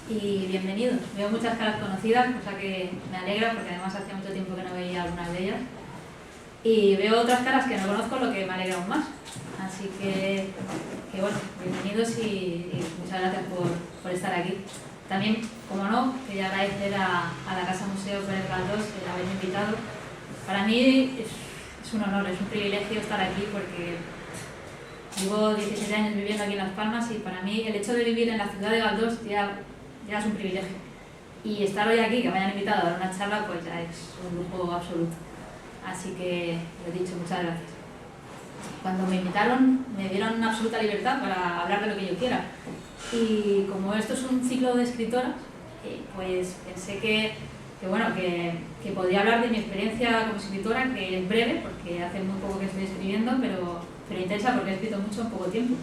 y bienvenidos. Veo muchas caras conocidas, cosa que me alegra porque además hacía mucho tiempo que no veía algunas de ellas. Y veo otras caras que no conozco, lo que me alegra aún más. Así que bueno, bienvenidos y muchas gracias por estar aquí. También, como no, quería agradecer a la Casa Museo Pérez Galdós el haberme invitado. Para mí es un honor, es un privilegio estar aquí porque llevo 17 años viviendo aquí en Las Palmas y para mí el hecho de vivir en la ciudad de Galdós ya es un privilegio. Y estar hoy aquí, que me hayan invitado a dar una charla, pues ya es un lujo absoluto. Así que, lo he dicho, muchas gracias. Cuando me invitaron, me dieron una absoluta libertad para hablar de lo que yo quiera. Y como esto es un ciclo de escritoras, pues pensé que podía hablar de mi experiencia como escritora, que es breve, porque hace muy poco que estoy escribiendo, pero intensa porque he escrito mucho en poco tiempo.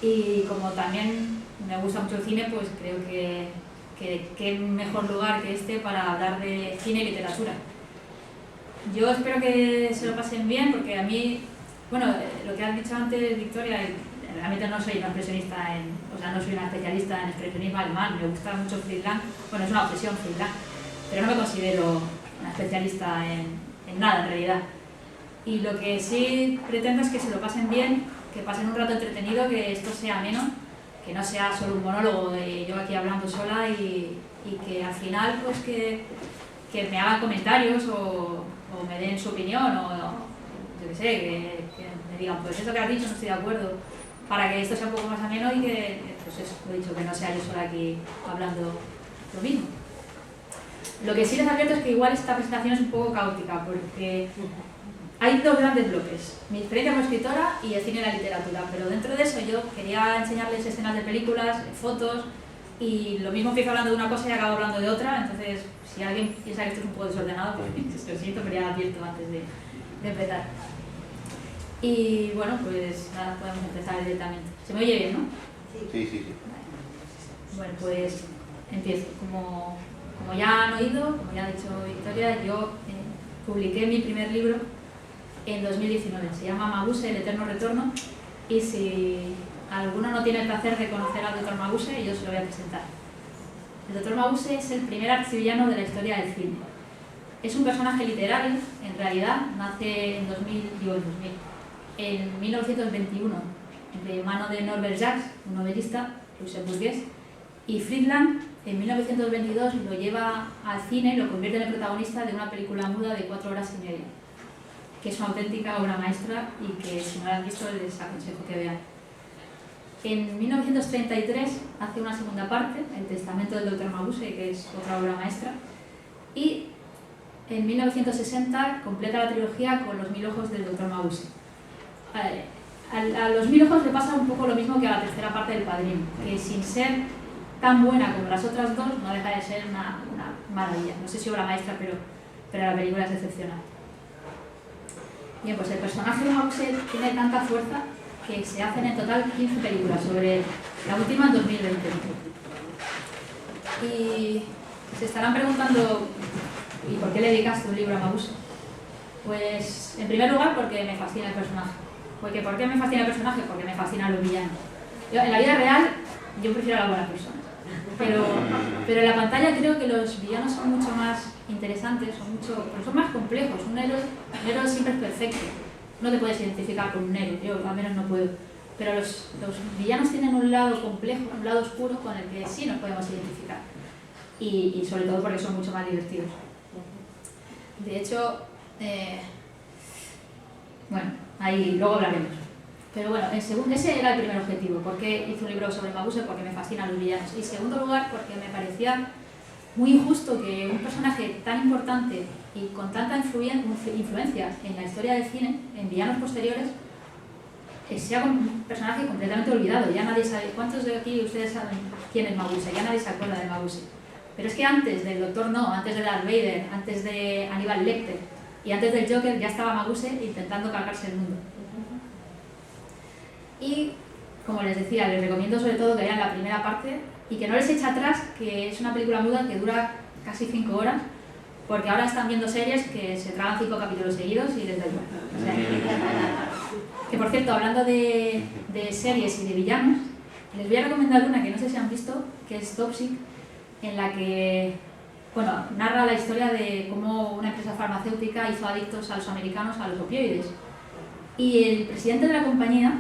Y como también me gusta mucho el cine, pues creo que qué mejor lugar que este para hablar de cine y literatura. Yo espero que se lo pasen bien, porque a mí, bueno, lo que has dicho antes, Victoria, realmente no soy una expresionista, no soy una especialista en expresionismo alemán, me gusta mucho Friedland, bueno, es una obsesión Friedland, pero no me considero una especialista en nada en realidad. Y lo que sí pretendo es que se lo pasen bien, que pasen un rato entretenido, que esto sea ameno, que no sea solo un monólogo de yo aquí hablando sola y que al final pues que me hagan comentarios o me den su opinión o yo qué sé, que me digan pues eso que has dicho no estoy de acuerdo, para que esto sea un poco más ameno y que, pues eso, lo he dicho, que no sea yo sola aquí hablando lo mismo. Lo que sí les advierto es que igual esta presentación es un poco caótica porque hay dos grandes bloques, mi experiencia como escritora y el cine y la literatura, pero dentro de eso yo quería enseñarles escenas de películas, fotos, y lo mismo empiezo hablando de una cosa y acabo hablando de otra, entonces si alguien piensa que esto es un poco desordenado, pues lo siento, pero ya advierto antes de empezar. Y bueno, pues nada, podemos empezar directamente. ¿Se me oye bien, no? Sí. Vale. Bueno, pues empiezo. Como ya han oído, como ya ha dicho Victoria, yo publiqué mi primer libro en 2019. Se llama Mabuse, el eterno retorno, y si alguno no tiene el placer de conocer al Dr. Mabuse, yo se lo voy a presentar. El Dr. Mabuse es el primer archivillano de la historia del cine. Es un personaje literario, en realidad, nace en 1921, de mano de Norbert Jacques, un novelista luxemburgués, y Friedland en 1922 lo lleva al cine y lo convierte en el protagonista de una película muda de 4 horas y media, que es una auténtica obra maestra y que si no la han visto les aconsejo que vean. En 1933 hace una segunda parte, El testamento del Dr. Mabuse, que es otra obra maestra, y en 1960 completa la trilogía con Los 1000 ojos del Dr. Mabuse. A Los 1000 ojos le pasa un poco lo mismo que a la tercera parte del Padrino, que sin ser tan buena como las otras dos, no deja de ser una maravilla. No sé si obra maestra, pero la película es excepcional. Bien, pues el personaje de Mabuse tiene tanta fuerza que se hacen en total 15 películas sobre él, la última en 2020. Y se estarán preguntando, ¿y por qué le dedicaste un libro a Mabuse? Pues, en primer lugar, porque me fascina el personaje. Porque, ¿por qué me fascina el personaje? Porque me fascinan los villanos. En la vida real, yo prefiero a las buenas personas. Pero en la pantalla creo que los villanos son mucho más interesantes, son más complejos. Un héroe siempre es perfecto. No te puedes identificar con un héroe, yo al menos no puedo. Pero los villanos tienen un lado complejo, un lado oscuro con el que sí nos podemos identificar. Y sobre todo porque son mucho más divertidos. De hecho, bueno, ahí luego hablaremos. Pero bueno, ese era el primer objetivo. ¿Por qué hice un libro sobre Mabuse? Porque me fascinan los villanos. Y en segundo lugar, porque me parecía muy injusto que un personaje tan importante y con tanta influencia en la historia del cine, en villanos posteriores, sea un personaje completamente olvidado. Ya nadie sabe, ¿cuántos de aquí ustedes saben quién es Mabuse? Ya nadie se acuerda de Mabuse. Pero es que antes del Doctor No, antes de Darth Vader, antes de Aníbal Lecter y antes del Joker ya estaba Mabuse intentando cargarse el mundo. Y, como les decía, les recomiendo sobre todo que vean la primera parte y que no les eche atrás, que es una película muda que dura casi 5 horas, porque ahora están viendo series que se tragan 5 capítulos seguidos y les da igual. O sea, que por cierto, hablando de series y de villanos, les voy a recomendar una que no sé si han visto, que es Toxic, en la que narra la historia de cómo una empresa farmacéutica hizo adictos a los americanos a los opioides. Y el presidente de la compañía,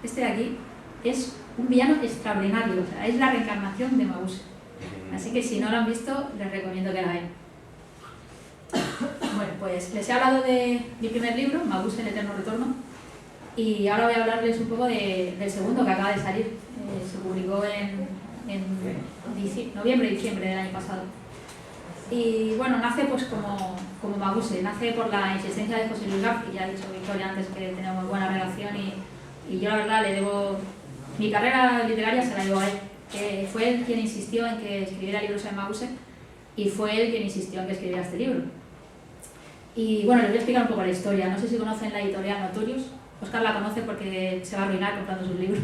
este de aquí, es un villano extraordinario, o sea, es la reencarnación de Mabuse. Así que si no lo han visto, les recomiendo que la vean. Bueno, pues les he hablado de mi primer libro, Mabuse, el eterno retorno, y ahora voy a hablarles un poco del segundo que acaba de salir. Se publicó en noviembre y diciembre del año pasado. Y bueno, nace pues como Mabuse, nace por la insistencia de José Luis García, ya ha dicho Victoria antes que tenemos buena relación y yo la verdad le debo, mi carrera literaria se la debo a él, que fue él quien insistió en que escribiera libros de Mabuse y fue él quien insistió en que escribiera este libro. Y bueno, les voy a explicar un poco la historia, no sé si conocen la editorial Notorious, Óscar la conoce porque se va a arruinar comprando sus libros.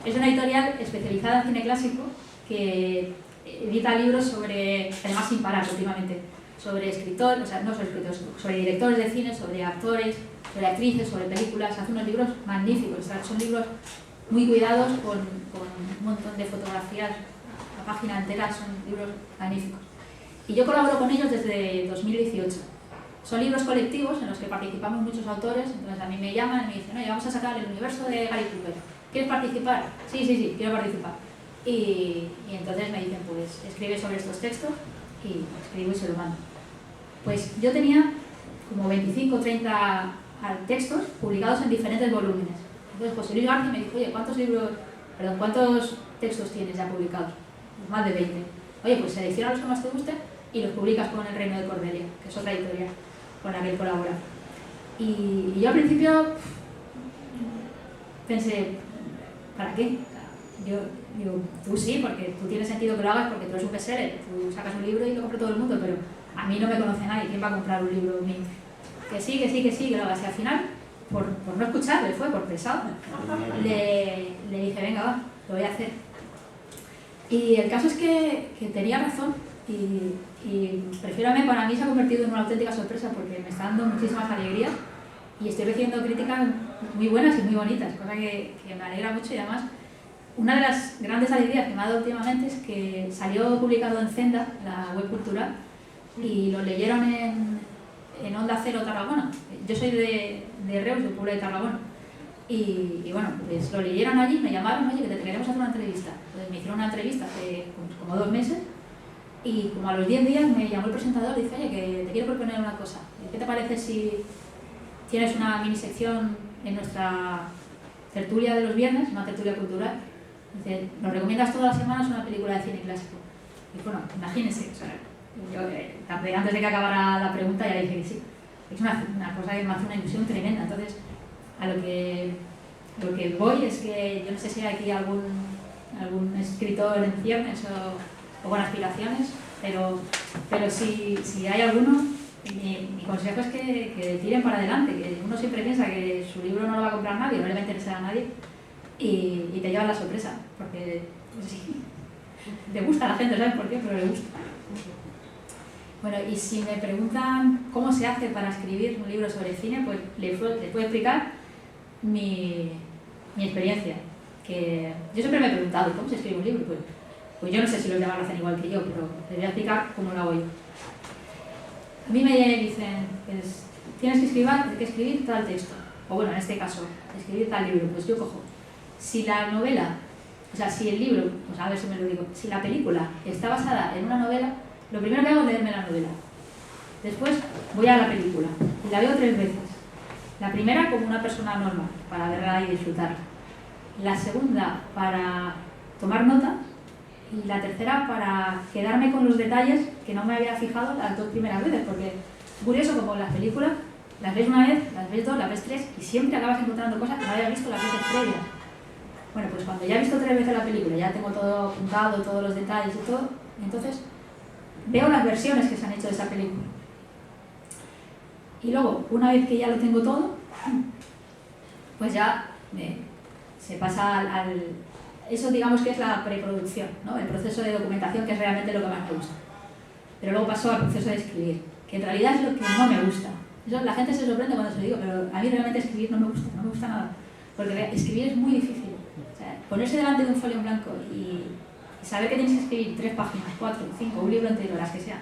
Es una editorial especializada en cine clásico que edita libros sobre, además sin parar últimamente, sobre escritores, o sea, no sobre escritores, sobre directores de cine, sobre actores, sobre actrices, sobre películas. Hace unos libros magníficos, o sea, son libros muy cuidados con un montón de fotografías, la página entera, son libros magníficos. Y yo colaboro con ellos desde 2018. Son libros colectivos en los que participamos muchos autores, entonces a mí me llaman y me dicen, oye, vamos a sacar el universo de Gary Cooper. ¿Quieres participar? Sí, quiero participar. Y entonces me dicen, pues escribe sobre estos textos y escribo y se lo mando. Pues yo tenía como 25 o 30 textos publicados en diferentes volúmenes. Entonces José Luis García me dijo, oye, ¿cuántos textos tienes ya publicados? Más de 20. Oye, pues selecciona los que más te gusten y los publicas con El Reino de Cordelia, que es otra editorial con la que él colabora. Y yo al principio pensé, ¿para qué? Yo digo, tú sí, porque tú tienes sentido que lo hagas porque tú eres un bestseller, tú sacas un libro y lo compra todo el mundo, pero a mí no me conoce nadie, ¿quién va a comprar un libro mío? Que sí, que lo hagas. Y al final, por no escucharle, fue por pesado, le dije, venga, va, lo voy a hacer. Y el caso es que tenía razón y Prefiérame para mí se ha convertido en una auténtica sorpresa porque me está dando muchísimas alegrías y estoy recibiendo críticas muy buenas y muy bonitas, cosa que me alegra mucho. Y además, una de las grandes alegrías que me ha dado últimamente es que salió publicado en Zenda, la web cultural, y lo leyeron en Onda Cero Tarragona. Yo soy de Reus, del pueblo de Tarragona. Y bueno, pues lo leyeron allí, me llamaron, oye, que te queremos hacer una entrevista. Entonces me hicieron una entrevista hace como 2 meses y como a los 10 días me llamó el presentador y dice, oye, que te quiero proponer una cosa. ¿Qué te parece si tienes una mini sección en nuestra tertulia de los viernes, una tertulia cultural? Dice, nos recomiendas todas las semanas una película de cine clásico. Y bueno, imagínense, o sea, yo antes de que acabara la pregunta ya le dije que sí. Es una cosa que me hace una ilusión tremenda. Entonces, a lo que voy es que yo no sé si hay aquí algún escritor en ciernes o con aspiraciones, pero si hay alguno, mi consejo es que tiren para adelante, que uno siempre piensa que su libro no lo va a comprar nadie, no le va a interesar a nadie y te llevas la sorpresa, porque pues sí, le gusta a la gente, ¿sabes por qué? Pero le gusta. Bueno, y si me preguntan cómo se hace para escribir un libro sobre cine, pues les puedo explicar mi experiencia. Que yo siempre me he preguntado, ¿cómo se escribe un libro? Pues yo no sé si los demás lo hacen igual que yo, pero les voy a explicar cómo lo hago yo. A mí me dicen, pues, tienes que escribir tal texto, o bueno, en este caso, escribir tal libro. Pues yo cojo, si la novela, o sea, si el libro, pues a ver si me lo digo, si la película está basada en una novela, lo primero que hago es leerme la novela. Después voy a la película y la veo 3 veces. La primera como una persona normal, para verla y disfrutarla. La segunda para tomar notas y la tercera para quedarme con los detalles que no me había fijado las 2 primeras veces, porque es curioso como las películas las ves una vez, las ves 2, las ves 3 y siempre acabas encontrando cosas que no habías visto las veces previas. Bueno, pues cuando ya he visto 3 veces la película, ya tengo todo apuntado, todos los detalles y todo, entonces veo las versiones que se han hecho de esa película. Y luego, una vez que ya lo tengo todo, pues ya se pasa eso digamos que es la preproducción, ¿no? El proceso de documentación, que es realmente lo que más me gusta. Pero luego paso al proceso de escribir, que en realidad es lo que no me gusta. Eso, la gente se sorprende cuando se lo digo, pero a mí realmente escribir no me gusta nada. Porque escribir es muy difícil. O sea, ponerse delante de un folio en blanco y saber que tienes que escribir 3 páginas, 4, 5, un libro entero, las que sean,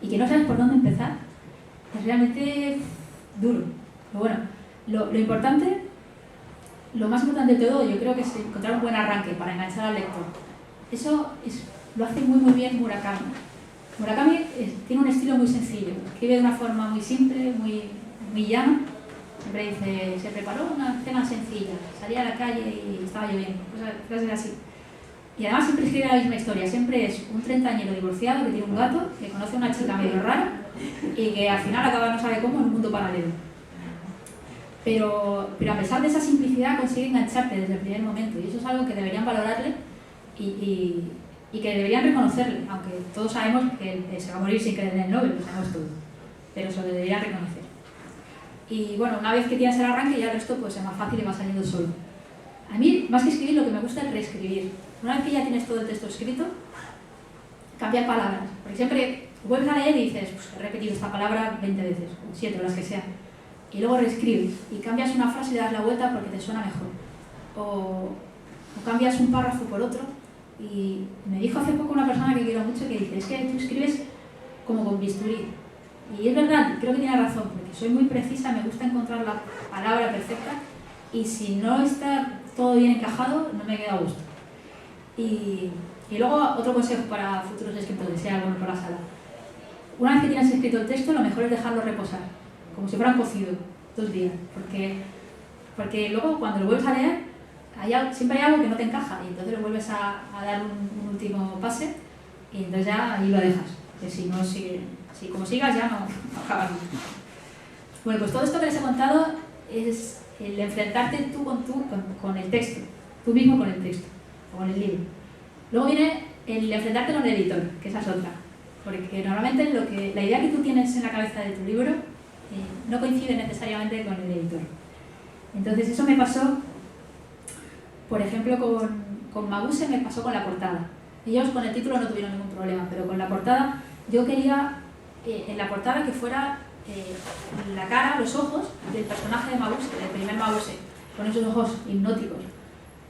y que no sabes por dónde empezar, es realmente duro. Pero bueno, lo importante, lo más importante de todo, yo creo que es encontrar un buen arranque para enganchar al lector. Eso lo hace muy bien Murakami. Murakami tiene un estilo muy sencillo, escribe de una forma muy simple, muy llana. Siempre dice, se preparó una cena sencilla, salía a la calle y estaba lloviendo, cosas así. Y además siempre escribe la misma historia, siempre es un treintañero divorciado que tiene un gato, que conoce a una chica medio rara y que al final acaba no sabe cómo en un mundo paralelo. Pero a pesar de esa simplicidad consigue engancharte desde el primer momento, y eso es algo que deberían valorarle y que deberían reconocerle, aunque todos sabemos que se va a morir sin querer en el Nobel, lo sabemos todos, pero eso lo deberían reconocer. Y bueno, una vez que tienes el arranque ya el resto pues es más fácil y va saliendo solo. A mí, más que escribir, lo que me gusta es reescribir. Una vez que ya tienes todo el texto escrito, cambiar palabras, porque siempre vuelves a leer y dices, pues he repetido esta palabra 20 veces, o 7 o las que sean, y luego reescribes y cambias una frase y le das la vuelta porque te suena mejor, o cambias un párrafo por otro. Y me dijo hace poco una persona que quiero mucho que dice, es que tú escribes como con bisturí. Y es verdad, creo que tiene razón, porque soy muy precisa, me gusta encontrar la palabra perfecta y si no está todo bien encajado, no me queda a gusto. Y luego otro consejo para futuros escritores, sea alguno por la sala. Una vez que tienes escrito el texto, lo mejor es dejarlo reposar, como si fuera un cocido, 2 días, porque luego cuando lo vuelves a leer, siempre hay algo que no te encaja y entonces le vuelves a dar un último pase y entonces ya ahí lo dejas, que si no sigue, si como sigas ya no acabas. Bueno, pues todo esto que les he contado es el enfrentarte tú con el texto, tú mismo con el texto, o con el libro. Luego viene el enfrentarte con el editor, que esa es otra, porque normalmente la idea que tú tienes en la cabeza de tu libro no coincide necesariamente con el editor. Entonces eso me pasó. Por ejemplo, con Mabuse me pasó con la portada. Ellos con el título no tuvieron ningún problema, pero con la portada yo quería en la portada que fuera la cara, los ojos del personaje de Mabuse, del primer Mabuse, con esos ojos hipnóticos.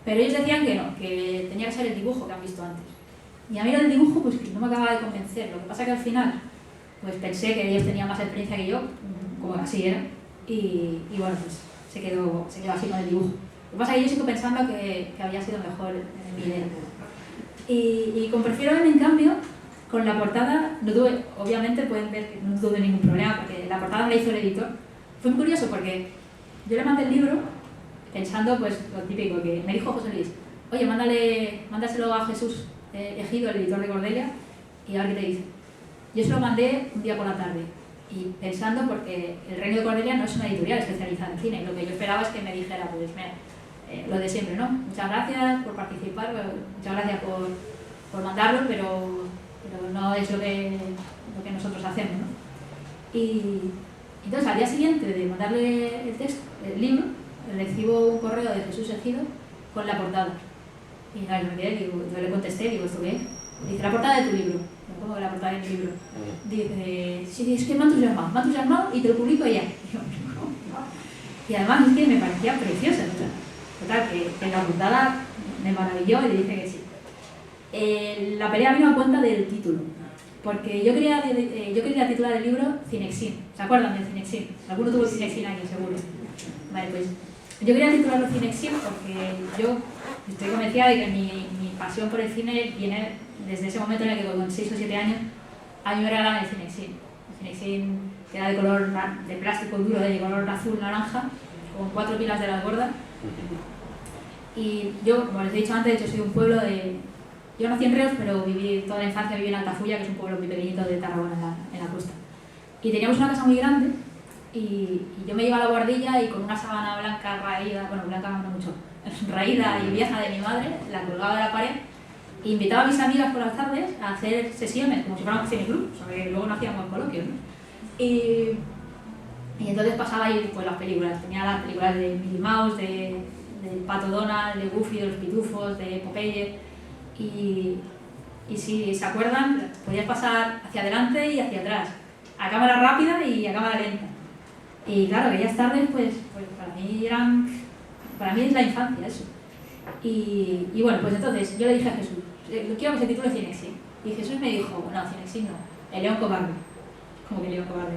Pero ellos decían que no, que tenía que ser el dibujo que han visto antes. Y a mí lo del dibujo pues no me acababa de convencer. Lo que pasa que al final pues pensé que ellos tenían más experiencia que yo, como así era, y bueno, pues se quedó así con el dibujo. Lo que pasa es que yo sigo pensando que había sido mejor en mi idea. Y con Prefiero verme, en cambio, con la portada, no tuve, obviamente pueden ver que no tuve ningún problema, porque la portada me la hizo el editor. Fue muy curioso porque yo le mandé el libro pensando, pues, lo típico, que me dijo José Luis, oye, mándaselo a Jesús Ejido, el editor de Cordelia, y a ver qué te dice. Yo se lo mandé un día por la tarde, y pensando, porque El Reino de Cordelia no es una editorial especializada en cine, y lo que yo esperaba es que me dijera, pues, mira, lo de siempre, ¿no? Muchas gracias por participar, muchas gracias por mandarlo, pero no es lo que nosotros hacemos, ¿no? Y entonces al día siguiente de mandarle el libro, recibo un correo de Jesús Ejido con la portada. Y nada, yo me quedé, yo le contesté, digo, ¿esto qué es? Dice, la portada de tu libro. ¿Cómo que la portada de mi libro? Dice, sí, es que me ha entusiasmado y te lo publico ya. Y además es que me parecía preciosa, ¿no? Total, que la portada me maravilló y le dije que sí. La pelea vino a cuenta del título, porque yo quería titular el libro Cinexin. ¿Se acuerdan del Cinexin? Alguno tuvo el Cinexin aquí, seguro. Vale, pues yo quería titularlo Cinexin porque yo estoy convencida de que mi pasión por el cine viene desde ese momento en el que con 6 o 7 años a mí me regalaban el Cinexin. El Cinexin que era de plástico duro, de color azul naranja, con 4 pilas de las gordas. Y yo, como les he dicho antes, yo soy de un pueblo yo nací en Reus, pero toda la infancia viví en Altafulla, que es un pueblo muy pequeñito de Tarragona, en la costa. Y teníamos una casa muy grande, y yo me iba a la guardilla y con una sábana blanca raída, bueno, blanca no mucho, raída y vieja de mi madre, la colgaba de la pared, e invitaba a mis amigas por las tardes a hacer sesiones, como si fuera un cineclub, o sea, que luego no hacíamos coloquios, ¿no? Y entonces pasaba ahí pues, las películas. Tenía las películas de Mickey Mouse, del Pato Donald, de Goofy, de los Pitufos, de Popeye. Y si se acuerdan, podías pasar hacia adelante y hacia atrás, a cámara rápida y a cámara lenta. Y claro, aquellas tardes, pues para mí es la infancia eso. Y bueno, pues entonces yo le dije a Jesús, quiero que se titule Cinexin. Y Jesús me dijo, no, Cinexin no, el león cobarde. ¿Cómo que el león cobarde?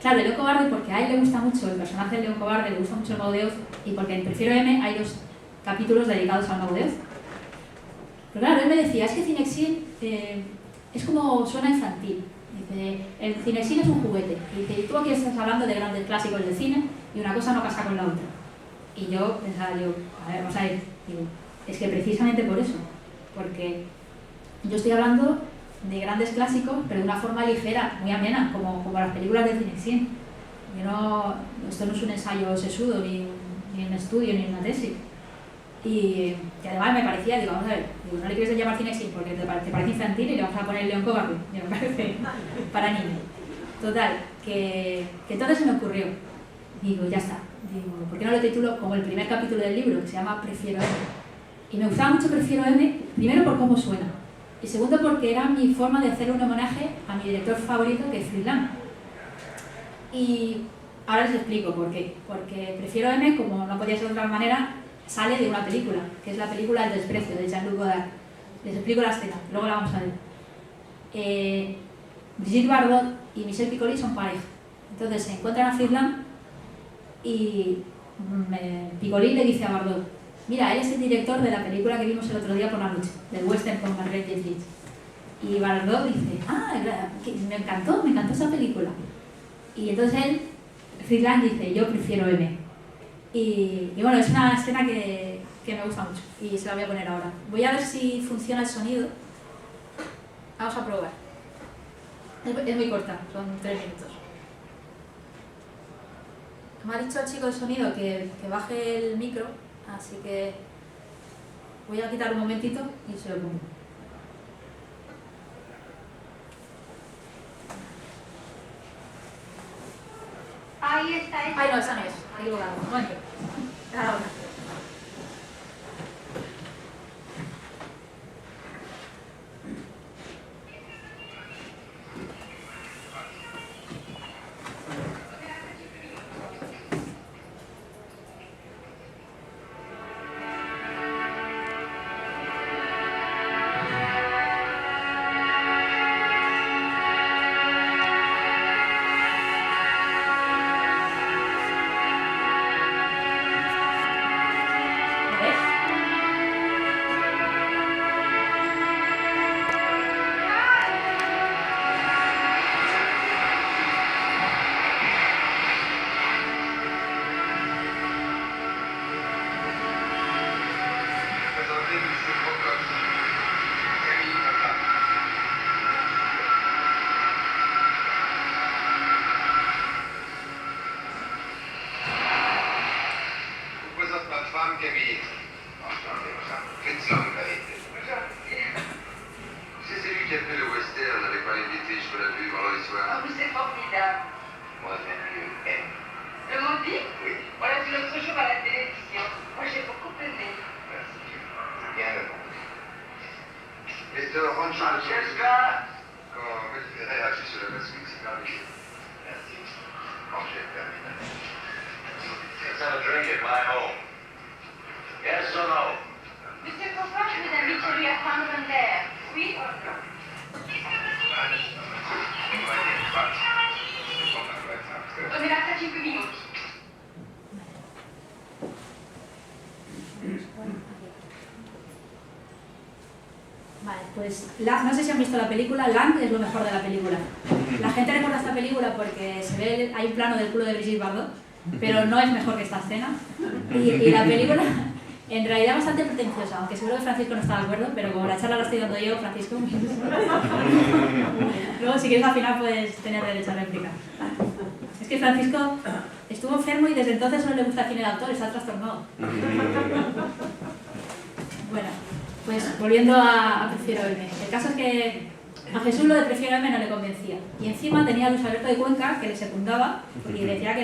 Claro, el león cobarde porque a él le gusta mucho el personaje del león cobarde, le gusta mucho el Mago de Oz, y porque en Prefiero M hay 2 capítulos dedicados al Mago de Oz. Pero claro, él me decía, es que Cinexin es como suena infantil. Dice, el Cinexin es un juguete. Dice, y tú aquí estás hablando de grandes clásicos del cine y una cosa no casa con la otra. Y yo pensaba, a ver, vamos a ver, digo, es que precisamente por eso, porque yo estoy hablando de grandes clásicos, pero de una forma ligera, muy amena, como las películas de Cinexin. Esto no es un ensayo sesudo, ni un estudio, ni una tesis. Y además me parecía, digo, vamos a ver, no le quieres llamar Cinexin porque te parece infantil y le vamos a poner el león cobarde, me parece para niños. Total, que entonces se me ocurrió, digo, ya está, digo, ¿por qué no lo titulo como el primer capítulo del libro, que se llama Prefiero M? Y me gustaba mucho Prefiero M, primero por cómo suena, y segundo porque era mi forma de hacer un homenaje a mi director favorito, que es Fritz Lang. Y ahora les explico por qué. Porque Prefiero M, como no podía ser de otra manera, sale de una película, que es la película El desprecio, de Jean-Luc Godard. Les explico la escena, luego la vamos a ver. Brigitte Bardot y Michel Piccoli son pareja. Entonces se encuentran a Fritz Lang y Piccoli le dice a Bardot, mira, él es el director de la película que vimos el otro día por la noche, del western con Margaret Dietrich. Y Bardot dice, me encantó esa película. Y entonces Fritz Lang dice, yo prefiero M. Y bueno, es una escena que me gusta mucho y se la voy a poner ahora. Voy a ver si funciona el sonido. Vamos a probar. Es muy corta, son 3 minutos. Me ha dicho el chico del sonido que baje el micro, así que voy a quitar un momentito y se lo pongo. Ahí está. Ay, no, esa no es. Equivocado. Un momento. Ahora. Pues no sé si han visto la película, Lang es lo mejor de la película. La gente recuerda esta película porque hay un plano del culo de Brigitte Bardot, pero no es mejor que esta escena. Y la película, en realidad, bastante pretenciosa, aunque seguro que Francisco no está de acuerdo, pero como la charla la estoy dando yo, Francisco, luego si quieres al final puedes tener derecho a réplica. Es que Francisco estuvo enfermo y desde entonces no le gusta el cine de autor, está trastornado. Bueno. Pues volviendo a Prefiero M. El caso es que a Jesús lo de Prefiero M no le convencía. Y encima tenía a Luis Alberto de Cuenca que le secundaba y decía que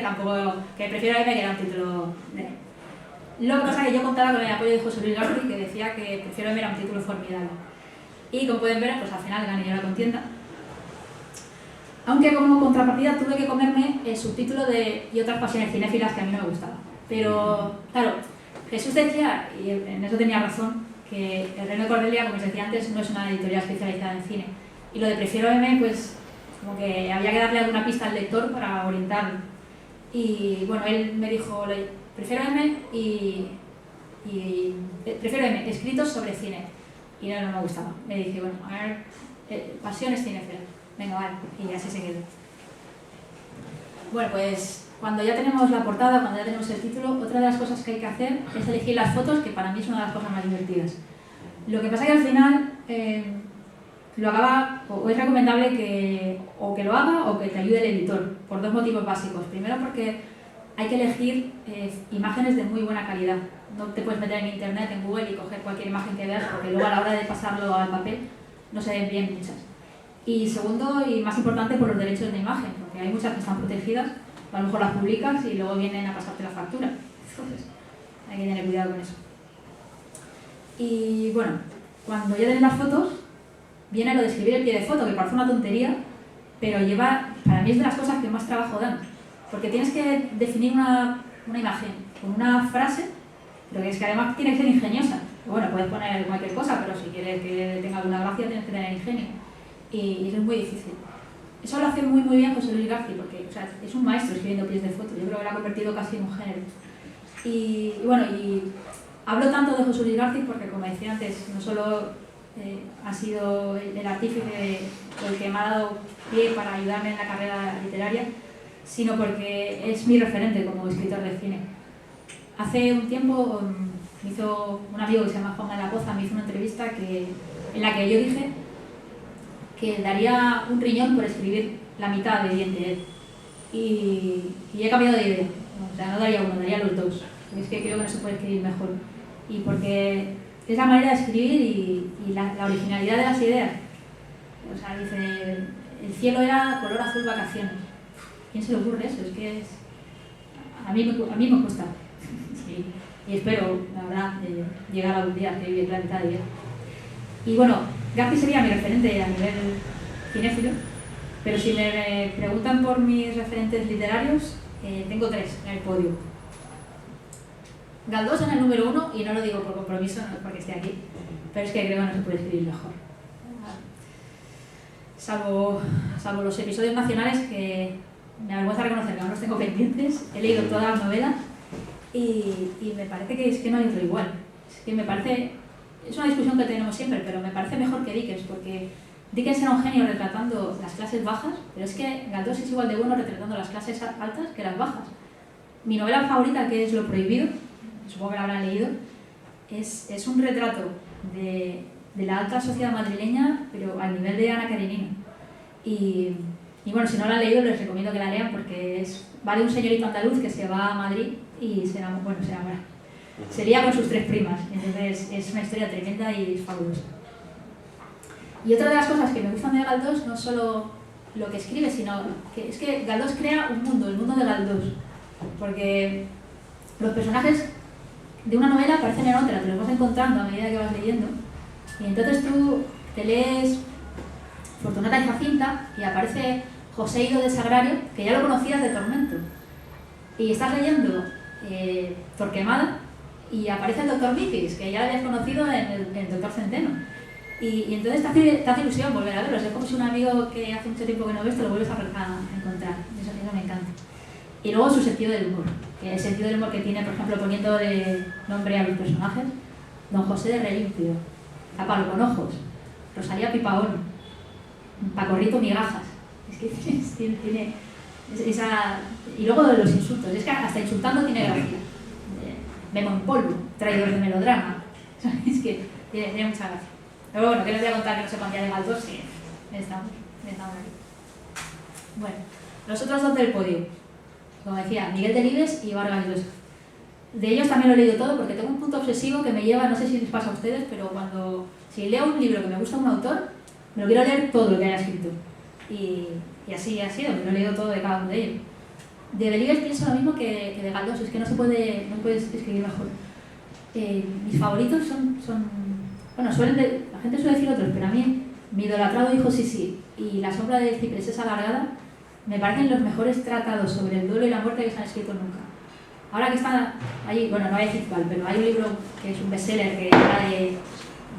Prefiero M que era un título de... Lo que pasa es que yo contaba con el apoyo de José Luis García, que decía que Prefiero M era un título formidable. Y como pueden ver, pues al final gané yo la contienda. Aunque como contrapartida tuve que comerme el subtítulo de Y otras pasiones cinéfilas que a mí no me gustaban. Pero, claro, Jesús decía, y en eso tenía razón, que El Reino de Cordelia, como os decía antes, no es una editorial especializada en cine. Y lo de Prefiero M, pues como que había que darle alguna pista al lector para orientarlo. Y bueno, él me dijo, Prefiero M Prefiero M, escritos sobre cine. Y no me gustaba. Me dije, bueno, a ver, pasiones cinéfilas. Venga, vale. Y así se quedó. Bueno, pues cuando ya tenemos la portada, cuando ya tenemos el título, otra de las cosas que hay que hacer es elegir las fotos, que para mí es una de las cosas más divertidas. Lo que pasa es que al final lo acaba, o es recomendable que lo haga o que te ayude el editor, por dos motivos básicos. Primero, porque hay que elegir imágenes de muy buena calidad. No te puedes meter en internet, en Google y coger cualquier imagen que veas, porque luego a la hora de pasarlo al papel no se ven bien muchas. Y segundo, y más importante, por los derechos de imagen, porque hay muchas que están protegidas, a lo mejor las publicas y luego vienen a pasarte la factura. Entonces, hay que tener cuidado con eso. Y bueno, cuando ya tienes las fotos, viene lo de escribir el pie de foto, que parece una tontería, pero para mí es de las cosas que más trabajo dan. Porque tienes que definir una imagen con una frase, pero que es que además tiene que ser ingeniosa. Bueno, puedes poner cualquier cosa, pero si quieres que tenga alguna gracia tienes que tener ingenio. Y eso es muy difícil. Eso lo hace muy bien José Luis García, porque o sea, es un maestro escribiendo pies de foto. Yo creo que lo ha convertido casi en un género. Y bueno, y hablo tanto de José Luis García porque, como decía antes, no solo ha sido el artífice el que me ha dado pie para ayudarme en la carrera literaria, sino porque es mi referente como escritor de cine. Hace un tiempo me hizo un amigo que se llama Juan de la Poza, me hizo una entrevista en la que yo dije que daría un riñón por escribir la mitad de Diente él. Y he cambiado de idea. O sea, no daría uno, daría los dos. Porque es que creo que no se puede escribir mejor. Y porque es la manera de escribir y la originalidad de las ideas. O sea, dice, el cielo era color azul vacaciones. ¿Quién se le ocurre eso? Es que a mí me cuesta. Sí. Y espero, la verdad, llegar algún día a escribir la mitad de ella. Y bueno, García sería mi referente a nivel cinéfilo, pero si me preguntan por mis referentes literarios, tengo tres en el podio. Galdós en el número 1, y no lo digo por compromiso, no es porque esté aquí, pero es que creo que no se puede escribir mejor. Salvo los episodios nacionales, que me avergüenza reconocer que no los tengo pendientes, he leído todas las novelas y me parece que es que no hay otro igual. Es que me parece, es una discusión que tenemos siempre, pero me parece mejor que Dickens, porque Dickens era un genio retratando las clases bajas, pero es que Galdós es igual de bueno retratando las clases altas que las bajas. Mi novela favorita, que es Lo Prohibido, supongo que la habrán leído, es un retrato de la alta sociedad madrileña, pero al nivel de Ana Karenina. Y bueno, si no la han leído, les recomiendo que la lean, porque va de un señorito andaluz que se va a Madrid y se enamora. Se lía con sus tres primas, entonces es una historia tremenda y fabulosa. Y otra de las cosas que me gustan de Galdós no solo lo que escribe, sino que es que Galdós crea un mundo, el mundo de Galdós, porque los personajes de una novela aparecen en otra, te los vas encontrando a medida que vas leyendo, y entonces tú te lees Fortunata y Jacinta y aparece Joséido de Sagrario, que ya lo conocías de Tormento, y estás leyendo Torquemada y aparece el Doctor Micis, que ya lo habías conocido en el Doctor Centeno, y entonces te hace ilusión volver a verlo. Es como si un amigo que hace mucho tiempo que no ves te lo vuelves a encontrar. Eso me encanta. Y luego su sentido del humor, que el sentido del humor que tiene, por ejemplo, poniendo de nombre a los personajes: Don José de Relimpio, Pablo con ojos, Rosalía Pipaón, Pacorrito Migajas. Es que tiene esa... Y luego de los insultos, es que hasta insultando tiene gracia. Memo en polvo, traidor de melodrama. Es que tiene mucha gracia. Pero bueno, ¿qué les voy a contar que no sepan ya de Galdós? Sí, estamos aquí. Bueno, los otros dos del podio, como decía, Miguel Delibes y Vargas Llosa. De ellos también lo he leído todo porque tengo un punto obsesivo que me lleva, no sé si les pasa a ustedes, pero si leo un libro que me gusta un autor, me lo quiero leer todo lo que haya escrito. Y así ha sido, me lo he leído todo de cada uno de ellos. De Delibes pienso lo mismo que de Galdós, es que no puedes escribir mejor. Mis favoritos son bueno, la gente suele decir otros, pero a mí, Mi idolatrado hijo Sisi y La sombra de cipresesa alargada me parecen los mejores tratados sobre el duelo y la muerte que se han escrito nunca. Ahora que está allí, bueno, no voy a decir cuál, pero hay un libro que es un bestseller que habla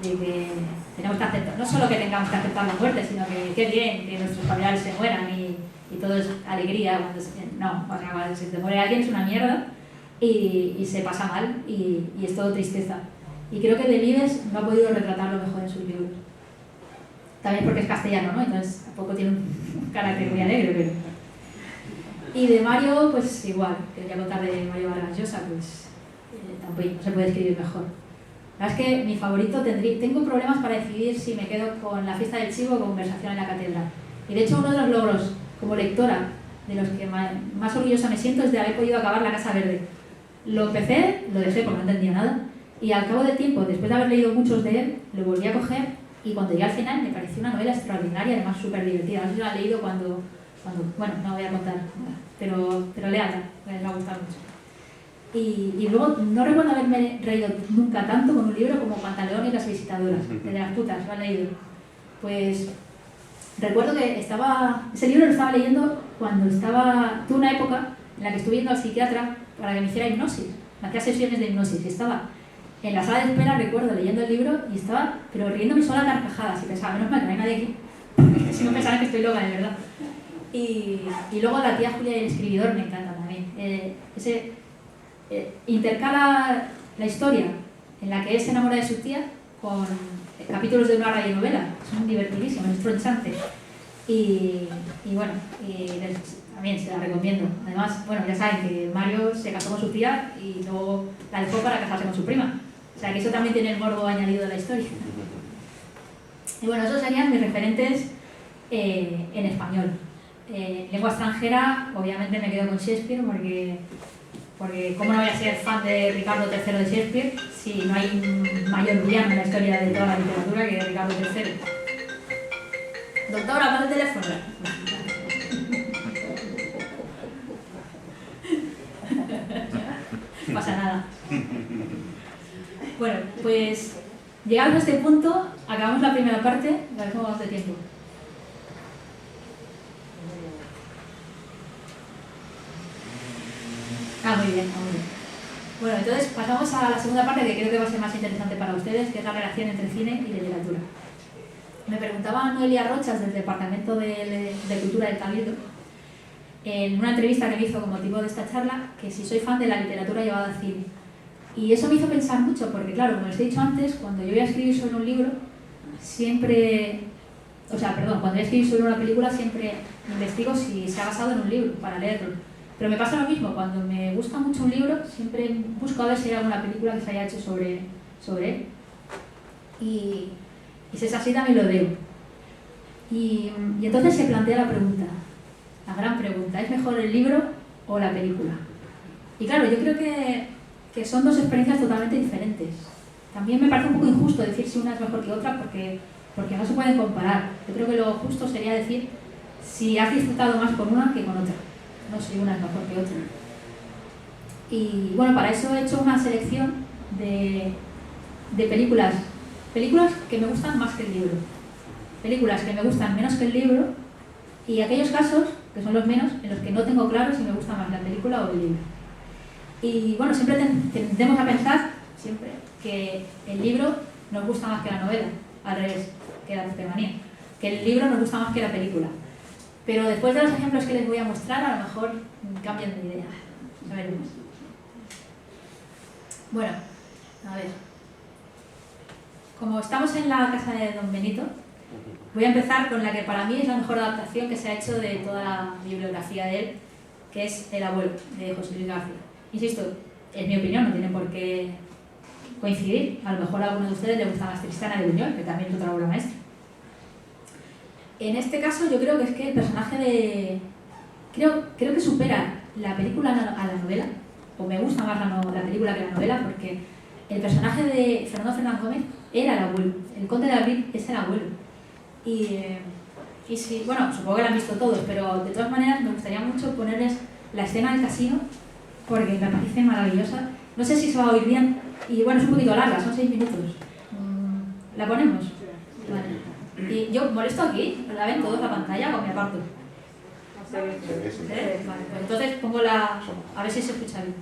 de que tenemos que aceptar, no solo que tengamos que aceptar la muerte, sino que qué bien que nuestros familiares se mueran y todo es alegría. No, o sea, cuando se te muere alguien es una mierda y se pasa mal y es todo tristeza. Y creo que Delibes no ha podido retratarlo mejor en sus libros. También porque es castellano, ¿no? Entonces tampoco tiene un carácter muy alegre, pero... Y de Mario, pues igual, quería contar de Mario Vargas Llosa, pues tampoco no se puede escribir mejor. La verdad es que mi favorito tengo problemas para decidir si me quedo con La fiesta del chivo o Conversación en la catedral. Y de hecho uno de los logros como lectora de los que más orgullosa me siento es de haber podido acabar La Casa Verde. Lo empecé, lo dejé porque no entendía nada, y al cabo del tiempo, después de haber leído muchos de él, lo volví a coger y cuando llegué al final me pareció una novela extraordinaria, además súper divertida. No sé si lo han leído cuando... Bueno, no voy a contar nada, pero léala, me ha gustado mucho. Y luego no recuerdo haberme reído nunca tanto con un libro como Pantaleón y las visitadoras, de las putas, ¿lo han leído? Pues recuerdo que ese libro lo estaba leyendo cuando tuve una época en la que estuve yendo al psiquiatra para que me hiciera hipnosis, me hacía sesiones de hipnosis, y estaba en la sala de espera, recuerdo, leyendo el libro y estaba, pero riéndome sola a carcajadas y pensaba, menos mal que no hay nadie aquí, porque si no pensaban que estoy loca, de verdad. Y luego La tía Julia y el escribidor me encanta también. Intercala la historia en la que él se enamora de su tía con capítulos de una radionovela. Son divertidísimos, es tronchante. Y bueno, también se la recomiendo. Además, bueno, ya saben que Mario se casó con su tía y luego la dejó para casarse con su prima. O sea que eso también tiene el morbo añadido de la historia. Y bueno, esos serían mis referentes en español. Lengua extranjera, obviamente me quedo con Shakespeare porque ¿cómo no voy a ser fan de Ricardo III de Shakespeare si no hay un mayor villano en la historia de toda la literatura que Ricardo III? Doctora, ¿apaga el teléfono? No pasa nada. Bueno, pues llegados a este punto, acabamos la primera parte, a ver cómo vamos de tiempo. Muy bien, muy bien. Bueno, entonces pasamos a la segunda parte que creo que va a ser más interesante para ustedes, que es la relación entre cine y literatura. Me preguntaba Noelia Rochas del Departamento de Cultura del Cabildo, en una entrevista que me hizo con motivo de esta charla, que si soy fan de la literatura llevada al cine. Y eso me hizo pensar mucho, porque claro, como les he dicho antes, cuando yo voy a escribir sobre un libro, cuando voy a escribir sobre una película, siempre investigo si se ha basado en un libro para leerlo. Pero me pasa lo mismo, cuando me gusta mucho un libro, siempre busco a ver si hay alguna película que se haya hecho sobre él. Y si es así, también lo leo. Y entonces se plantea la pregunta, la gran pregunta, ¿es mejor el libro o la película? Y claro, yo creo que son dos experiencias totalmente diferentes. También me parece un poco injusto decir si una es mejor que otra porque no se pueden comparar. Yo creo que lo justo sería decir si has disfrutado más con una que con otra. No sé, una es mejor que otra. Y bueno, para eso he hecho una selección de películas que me gustan más que el libro, películas que me gustan menos que el libro y aquellos casos, que son los menos, en los que no tengo claro si me gusta más la película o el libro. Y bueno, siempre tendemos a pensar que el libro nos gusta más que la novela, al revés, que la manía, que el libro nos gusta más que la película. Pero después de los ejemplos que les voy a mostrar, a lo mejor cambian de idea. Ya veremos. Bueno, a ver. Como estamos en la casa de Don Benito, voy a empezar con la que para mí es la mejor adaptación que se ha hecho de toda la bibliografía de él, que es El abuelo, de José Luis García. Insisto, es mi opinión, no tiene por qué coincidir. A lo mejor a alguno de ustedes le gusta más Tristana de Buñuel, que también es otra obra maestra. En este caso yo creo que es que el personaje creo que supera la película a la novela, o me gusta más la película que la novela, porque el personaje de Fernando Fernández Gómez era el abuelo, el conde de Abril es el abuelo. Y sí, bueno, supongo que la han visto todos, pero de todas maneras me gustaría mucho ponerles la escena del casino, porque me parece maravillosa. No sé si se va a oír bien, y bueno, es un poquito larga, son 6 minutos. ¿La ponemos? Vale. Y yo molesto aquí, ¿la ven todos la pantalla o me aparto? Vale, pues entonces pongo a ver si se escucha bien.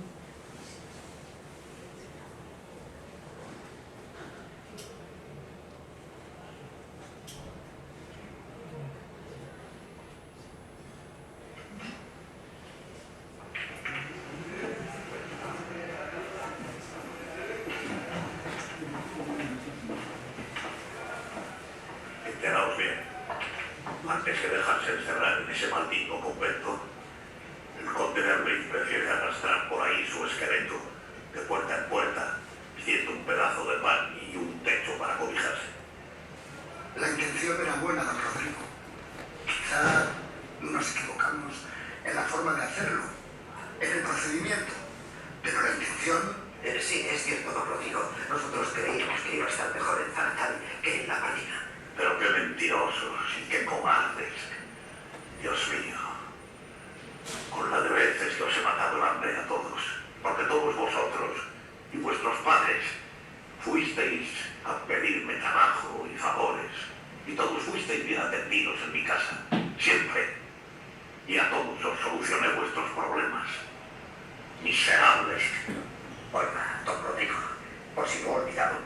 Antes que dejarse encerrar en ese maldito convento, el conde de Albrecht prefiere arrastrar por ahí su esqueleto de puerta en puerta, pidiendo un pedazo de pan y un techo para cobijarse. La intención era buena, don Rodrigo. Quizá nos equivocamos en la forma de hacerlo, en el procedimiento, pero la intención... Sí, es cierto, don Rodrigo. Nosotros creíamos que iba a estar mejor en Zaratán que en la Marina. Pero qué mentirosos y qué cobardes. Dios mío. Con la de veces que os he matado el hambre a todos. Porque todos vosotros y vuestros padres fuisteis a pedirme trabajo y favores. Y todos fuisteis bien atendidos en mi casa. Siempre. Y a todos os solucioné vuestros problemas. Miserables. Oiga, don Rodrigo, por si no he olvidado,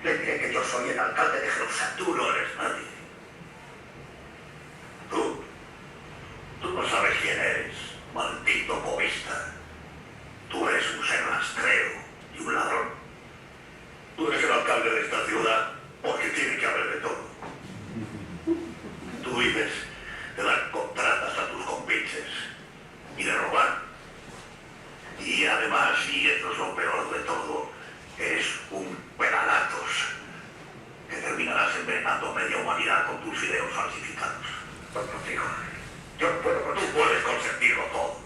le diré que yo soy el alcalde de Jerusalén. Tú no eres nadie. Tú no sabes quién eres, maldito egoísta. Tú eres un ser rastrero y un ladrón. Tú eres el alcalde de esta ciudad porque tiene que haber de todo. Tú vives de dar contratas a tus compinches y de robar. Y además, y esto es lo peor de todo, eres un pelagatos que terminarás envenenando a media humanidad con tus ideos falsificados. Don Rodrigo, yo no puedo con Tú puedes consentirlo todo.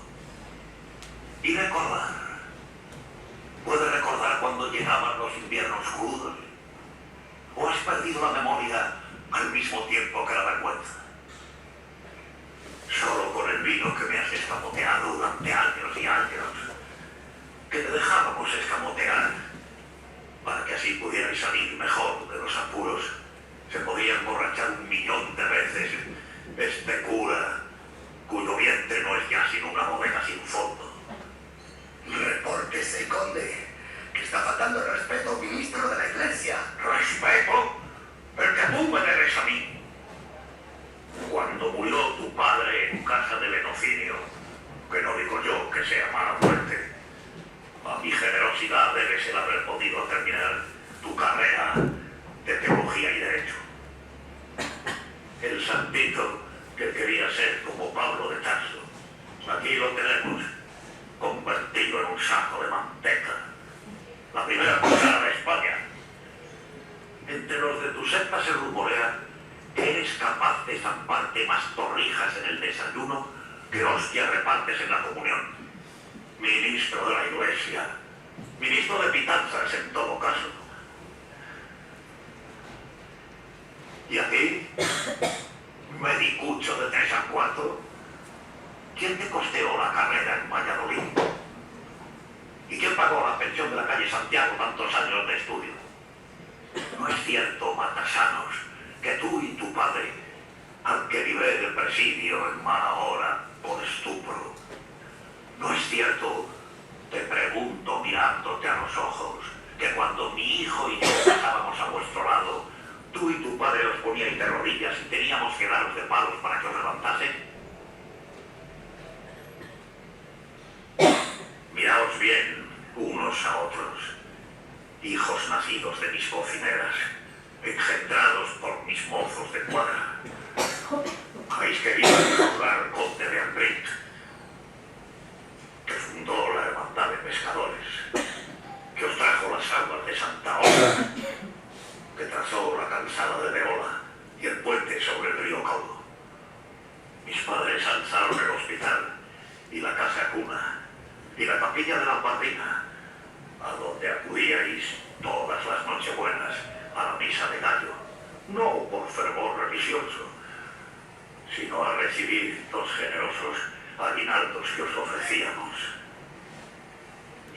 Y recordar. ¿Puedes recordar cuando llegaban los inviernos crudos? ¿O has perdido la memoria al mismo tiempo que la vergüenza? Solo con el vino que me has escamoteado durante años y años. Que te dejábamos escamotear para que así pudierais salir mejor de los apuros. Se podía emborrachar 1.000.000 de veces este cura, cuyo vientre no es ya sino una bodega sin fondo. Repórtese, conde, que está faltando el respeto al ministro de la Iglesia. ¿Respeto? El que tú me debes a mí. Cuando murió tu padre en casa de lenocinio, que no digo yo que sea mala muerte, a mi generosidad debes el haber podido terminar tu carrera de teología y derecho. El santito que quería ser como Pablo de Tarso. Aquí lo tenemos, convertido en un saco de manteca. La primera cruzada de España. Entre los de tu secta se rumorea que eres capaz de zamparte más torrijas en el desayuno que hostias repartes en la comunión. Ministro de la Iglesia. Ministro de Pitanzas, en todo caso. ¿Y a ti? Medicucho de 3 a 4. ¿Quién te costeó la carrera en Valladolid? ¿Y quién pagó la pensión de la calle Santiago tantos años de estudio? ¿No es cierto, Matasanos, que tú y tu padre, al que libré del presidio en mala hora por estupro, no es cierto, te pregunto mirándote a los ojos, que cuando mi hijo y yo pasábamos a vuestro lado, tú y tu padre os poníais de rodillas y teníamos que daros de palos para que os levantasen? Miraos bien unos a otros, hijos nacidos de mis cocineras, engendrados por mis mozos de cuadra. Habéis querido recordar al conde de Albrecht, que fundó la hermandad de pescadores, que os trajo las aguas de Santa Ola, que trazó la calzada de Beola y el puente sobre el río Caudo. Mis padres alzaron el hospital y la casa cuna y la capilla de la Pardina, a donde acudíais todas las nochebuenas a la misa de gallo, no por fervor religioso, sino a recibir los generosos aguinaldos que os ofrecíamos.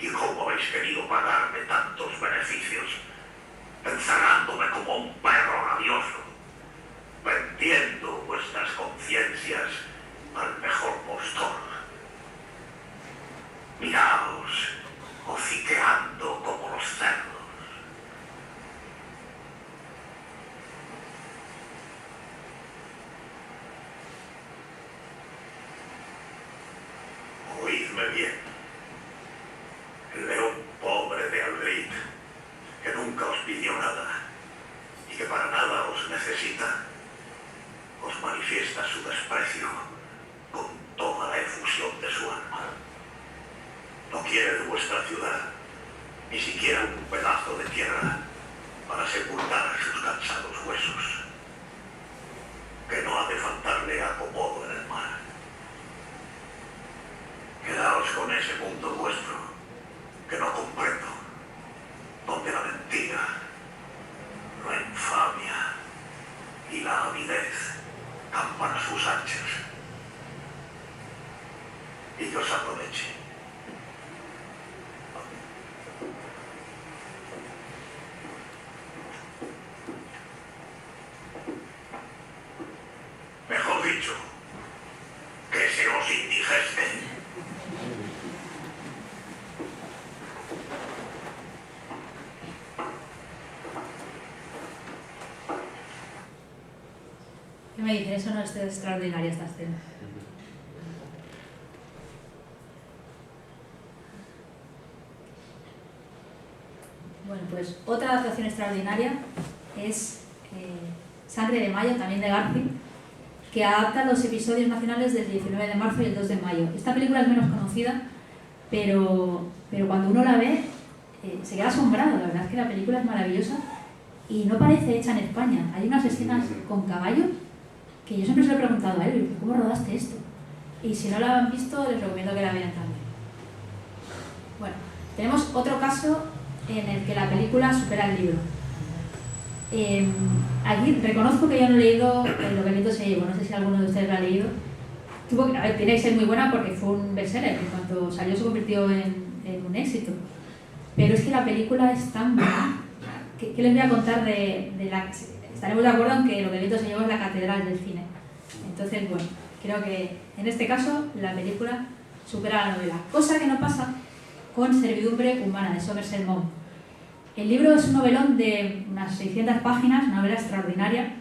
¿Y cómo habéis querido pagarme tantos beneficios, encerrándome como un perro rabioso, vendiendo vuestras conciencias al mejor postor? Miraos, hociqueando como los cerdos. Oídme bien. El león pobre de Albrecht, que nunca os pidió nada y que para nada os necesita, os manifiesta manifiesta su desprecio con toda la efusión de su alma. No quiere de vuestra ciudad ni siquiera un pedazo de tierra para sepultar sus cansados huesos. Que no ha de faltarle acomodo en el mar. Quedaos con ese mundo vuestro que no comprendo, donde la mentira, la infamia y la avidez campan a sus anchas. Y que os aproveche. Mejor dicho, que se os indigeste. ¿Qué me dicen? Eso no es extraordinaria esta escena. Bueno, pues otra adaptación extraordinaria es Sangre de Mayo, también de Garci, que adapta los episodios nacionales del 19 de marzo y el 2 de mayo. Esta película es menos conocida, pero cuando uno la ve se queda asombrado. La verdad es que la película es maravillosa y no parece hecha en España. Hay unas escenas con caballos que yo siempre se lo he preguntado a él, ¿cómo rodaste esto? Y si no la han visto, les recomiendo que la vean también. Bueno, tenemos otro caso en el que la película supera el libro. Aquí reconozco que yo no he leído Lo que el viento se llevó, no sé si alguno de ustedes lo ha leído. Tiene que ser muy buena porque fue un bestseller, en cuanto salió se convirtió en un éxito. Pero es que la película es tan buena. ¿Qué les voy a contar de la... Estaremos de acuerdo en que Lo que el viento se llevó es la catedral del cine. Entonces, bueno, creo que en este caso la película supera la novela. Cosa que no pasa con Servidumbre humana, de Somerset Maugham. El libro es un novelón de unas 600 páginas, una novela extraordinaria,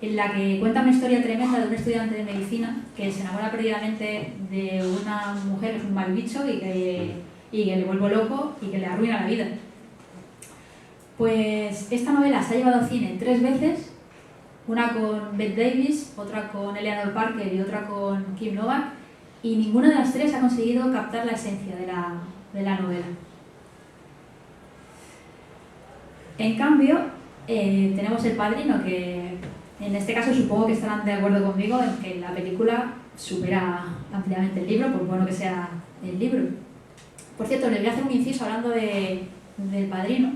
en la que cuenta una historia tremenda de un estudiante de medicina que se enamora perdidamente de una mujer que es un mal bicho y que le vuelve loco y que le arruina la vida. Pues esta novela se ha llevado al cine 3 veces, una con Bette Davis, otra con Eleanor Parker y otra con Kim Novak, y ninguna de las 3 ha conseguido captar la esencia de la novela. En cambio, tenemos El Padrino, que en este caso supongo que estarán de acuerdo conmigo en que la película supera ampliamente el libro, por bueno que sea el libro. Por cierto, les voy a hacer un inciso hablando del Padrino.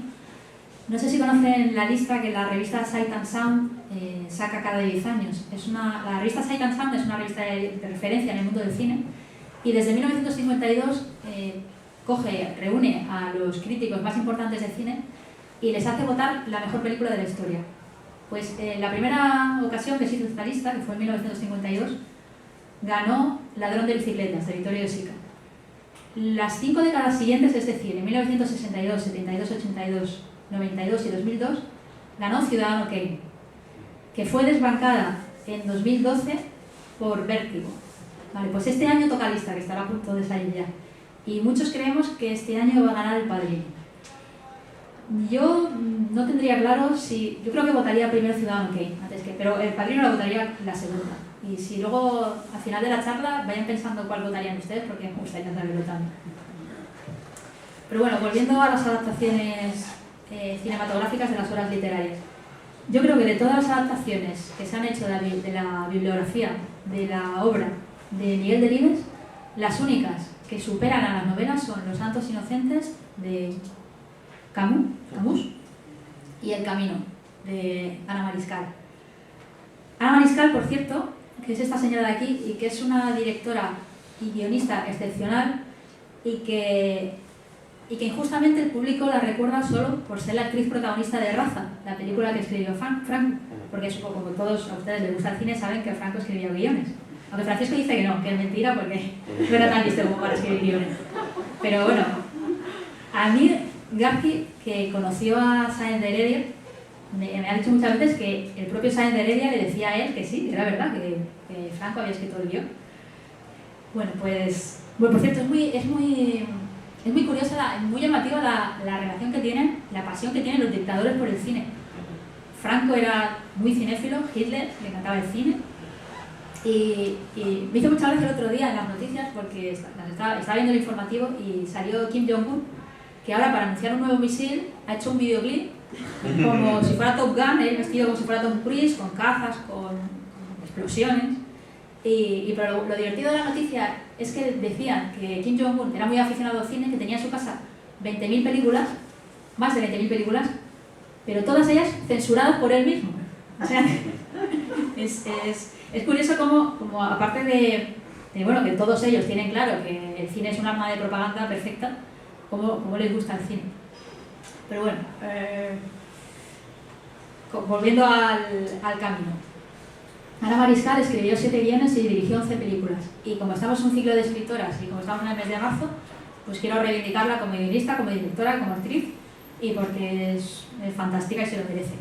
No sé si conocen la lista que la revista Sight and Sound saca cada 10 años. La revista Sight and Sound es una revista de referencia en el mundo del cine y desde 1952 reúne a los críticos más importantes de cine y les hace votar la mejor película de la historia. Pues la primera ocasión que se hizo esta lista, que fue en 1952, ganó Ladrón de bicicletas, de Vittorio De Sica. Las 5 décadas siguientes, es decir, en 1962, 72, 82, 92 y 2002, ganó Ciudadano Kane, que fue desbancada en 2012 por Vértigo. Vale, pues este año toca lista, que estará a punto de salir ya. Y muchos creemos que este año va a ganar El Padrino. Yo no tendría claro si... Yo creo que votaría primero Ciudadano Kane, pero El Padrino la votaría la segunda. Y si luego, al final de la charla, vayan pensando cuál votarían ustedes, porque me gustaría saberlo también. Pero bueno, volviendo a las adaptaciones cinematográficas de las obras literarias. Yo creo que de todas las adaptaciones que se han hecho de la bibliografía de la obra de Miguel Delibes, las únicas que superan a las novelas son Los Santos Inocentes de Camus y El Camino de Ana Mariscal. Ana Mariscal, por cierto, que es esta señora de aquí y que es una directora y guionista excepcional y que injustamente el público la recuerda solo por ser la actriz protagonista de Raza, la película que escribió Franco, porque supongo que todos a ustedes les gusta el cine saben que Franco escribió guiones. Aunque Francisco dice que no, que es mentira porque no era tan listo como para escribir guiones. Pero bueno, a mí Garci, que conoció a Sáenz de Heredia, me ha dicho muchas veces que el propio Sáenz de Heredia le decía a él que sí, que era verdad, que Franco había escrito el guión. Bueno, pues por cierto, es muy curiosa, muy llamativa la relación que tienen, la pasión que tienen los dictadores por el cine. Franco era muy cinéfilo, Hitler le encantaba el cine, Y me hizo mucha gracia el otro día en las noticias porque estaba viendo el informativo y salió Kim Jong-un, que ahora para anunciar un nuevo misil ha hecho un videoclip como si fuera Top Gun, él vestido como si fuera Tom Cruise, con cazas, con explosiones. Pero lo divertido de la noticia es que decían que Kim Jong-un era muy aficionado al cine, que tenía en su casa 20.000 películas, más de 20.000 películas, pero todas ellas censuradas por él mismo. O sea, es curioso como aparte de bueno, que todos ellos tienen claro que el cine es un arma de propaganda perfecta, cómo les gusta el cine. Pero bueno, volviendo al camino. Ana Mariscal escribió 7 guiones y dirigió 11 películas. Y como estamos en un ciclo de escritoras y como estamos en el mes de marzo, pues quiero reivindicarla como guionista, como directora, como actriz, y porque es fantástica y se lo merece.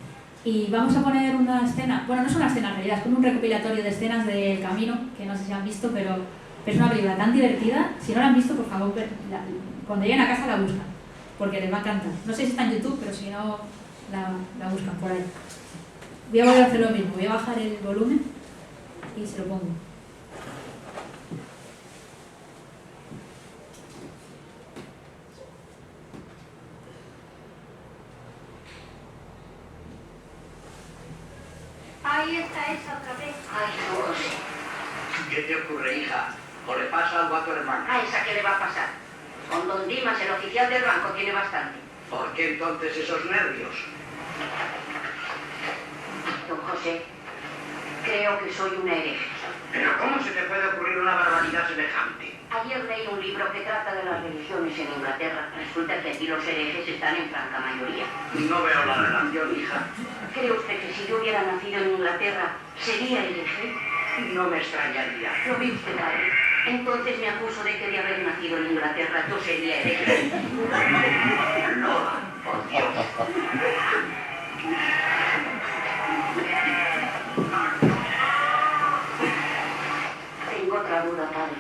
Y vamos a poner una escena, bueno, no es una escena en realidad, es como un recopilatorio de escenas del Camino, que no sé si han visto, pero es una película tan divertida. Si no la han visto, por favor, cuando lleguen a casa la buscan, porque les va a encantar. No sé si está en YouTube, pero si no, la buscan por ahí. Voy a volver a hacer lo mismo, voy a bajar el volumen y se lo pongo. Ahí está esa otra vez. Ay, no lo sé. ¿Qué te ocurre, hija? ¿O le pasa algo a tu hermana? ¿A esa qué le va a pasar? Con don Dimas, el oficial del banco, tiene bastante. ¿Por qué entonces esos nervios? Don José, creo que soy una hereje. ¿Pero cómo se te puede ocurrir una barbaridad semejante? Ayer leí un libro que trata de las religiones en Inglaterra. Resulta que aquí los herejes están en franca mayoría. No veo la relación, hija. ¿Cree usted que si yo hubiera nacido en Inglaterra, sería hereje? No me extrañaría. ¿Lo ve usted, padre? Entonces me acuso de que de haber nacido en Inglaterra yo sería hereje. Lola, por Dios. Tengo otra duda, padre.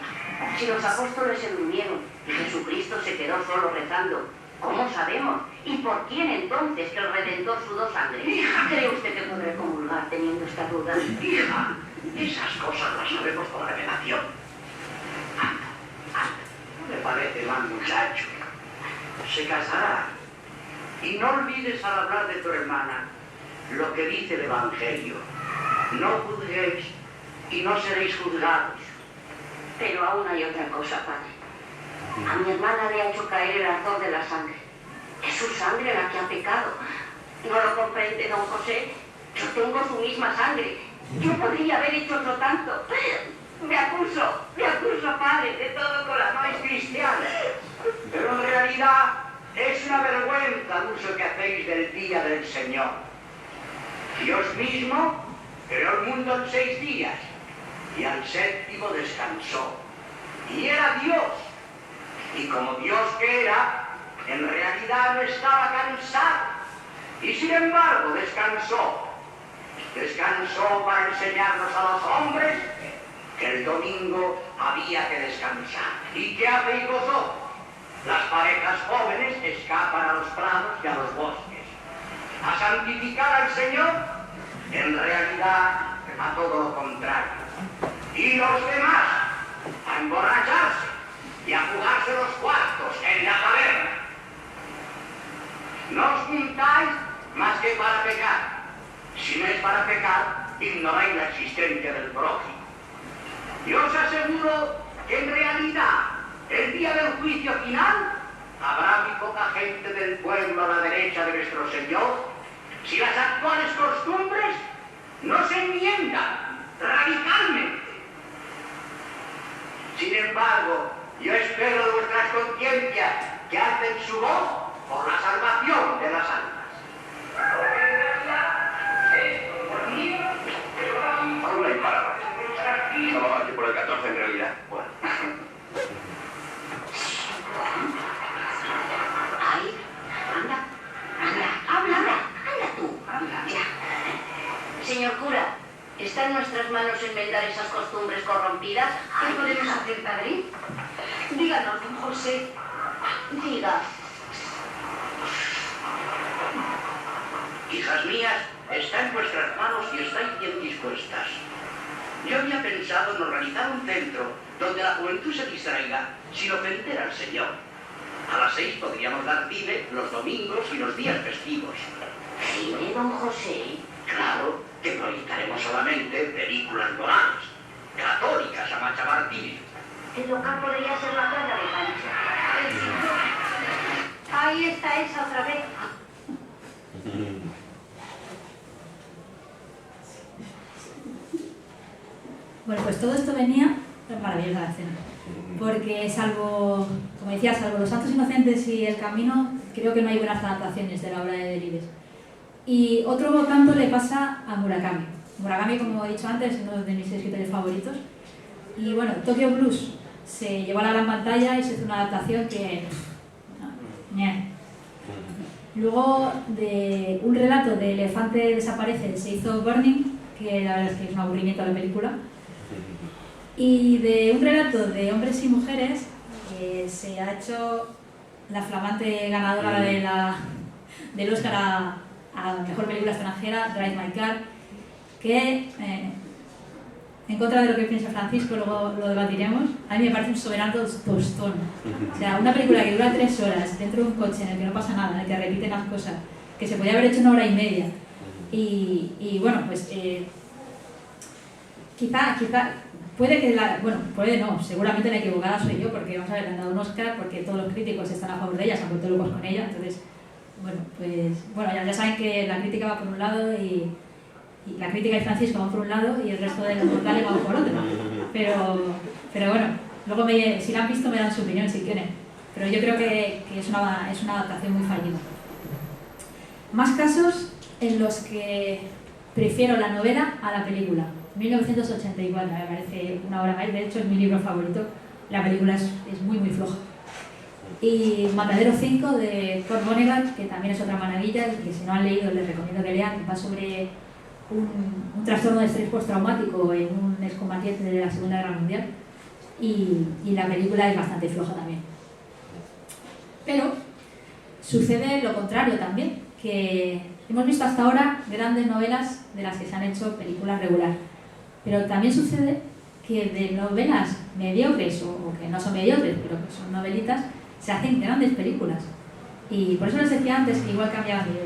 Si los apóstoles se durmieron y Jesucristo se quedó solo rezando, ¿cómo sabemos? ¿Y por quién entonces que el Redentor sudó sangre? Hija. ¿Cree usted que podré comulgar teniendo esta duda? Hija, esas cosas las sabemos por revelación. Anda, anda. No me parece mal muchacho. Se casará. Y no olvides al hablar de tu hermana lo que dice el Evangelio. No juzguéis y no seréis juzgados. Pero aún hay otra cosa, padre. A mi hermana le ha hecho caer el ardor de la sangre. Es su sangre la que ha pecado. ¿No lo comprende, don José? Yo tengo su misma sangre. Yo podría haber hecho otro tanto. Me acuso, padre, de todo corazón. No es cristiana, pero en realidad es una vergüenza el uso que hacéis del día del Señor. Dios mismo creó el mundo en 6 días y al 7º descansó. Y era Dios. Y como Dios que era, en realidad no estaba cansado. Y sin embargo descansó. Descansó para enseñarnos a los hombres que el domingo había que descansar. ¿Y qué hacéis vosotros? Las parejas jóvenes escapan a los prados y a los bosques. A santificar al Señor, en realidad a todo lo contrario. Y los demás a emborracharse y a jugarse los cuartos en la taberna. No os juntáis más que para pecar. Si no es para pecar, ignoráis la existencia del prójimo. Yo os aseguro que en realidad, el día del juicio final, habrá muy poca gente del pueblo a la derecha de nuestro Señor si las actuales costumbres no se enmiendan radicalmente. Sin embargo, yo espero de vuestras conciencias que alcen su voz por la salvación de las almas. Por una imparable. Solo va aquí por el 14 en realidad. Bueno. Ay, anda tú. Ya. Señor cura, ¿está en nuestras manos enmendar esas costumbres corrompidas? ¿Qué podemos hacer, padre? Díganos, don José. Diga. Hijas mías, está en vuestras manos y estáis bien dispuestas. Yo había pensado en organizar un centro donde la juventud se distraiga sin ofender al Señor. A las 6 podríamos dar cine los domingos y los días festivos. ¿Cine, don José? Claro, que proyectaremos solamente películas morales, católicas a Macha Martínez. El local podría ser la Plaza de Pancho. El cinturón. Ahí está esa otra vez. Bueno, pues todo esto venía maravillosa la escena. Porque salvo, como decía, salvo Los Santos Inocentes y El Camino, creo que no hay buenas adaptaciones de la obra de Delibes. Y otro tanto le pasa a Murakami. Murakami, como he dicho antes, es uno de mis escritores favoritos. Y bueno, Tokyo Blues se llevó a la gran pantalla y se hizo una adaptación que... Luego, de un relato de Elefante desaparece, se hizo Burning, que la verdad es que es un aburrimiento la película. Y de un relato de Hombres y Mujeres, se ha hecho la flamante ganadora del Oscar a Mejor Película Extranjera, Drive My Car, que, en contra de lo que piensa Francisco, luego lo debatiremos, a mí me parece un soberano tostón. O sea, una película que dura 3 horas dentro de un coche en el que no pasa nada, en el que repiten las cosas, que se podía haber hecho en 1 hora y media. Y bueno, pues quizá, puede que puede no, seguramente la equivocada soy yo, porque vamos a ver, le han dado un Oscar porque todos los críticos están a favor de ella, se han vuelto locos con ella, entonces, ya saben que la crítica va por un lado y la crítica y Francisco van por un lado y el resto de los mortales van por otro. Pero bueno, luego si la han visto me dan su opinión si quieren, pero yo creo que es una adaptación muy fallida. Más casos en los que prefiero la novela a la película. 1984, me parece una obra maestra, de hecho es mi libro favorito, la película es muy muy floja. Y Matadero 5 de Kurt Vonnegut, que también es otra maravilla, y que si no han leído les recomiendo que lean, que va sobre un trastorno de estrés postraumático en un excombatiente de la Segunda Guerra Mundial, y la película es bastante floja también. Pero sucede lo contrario también, que hemos visto hasta ahora grandes novelas de las que se han hecho películas regulares. Pero también sucede que de novelas mediocres, o que no son mediocres, pero que son novelitas, se hacen grandes películas. Y por eso les decía antes que igual cambiaban de idea.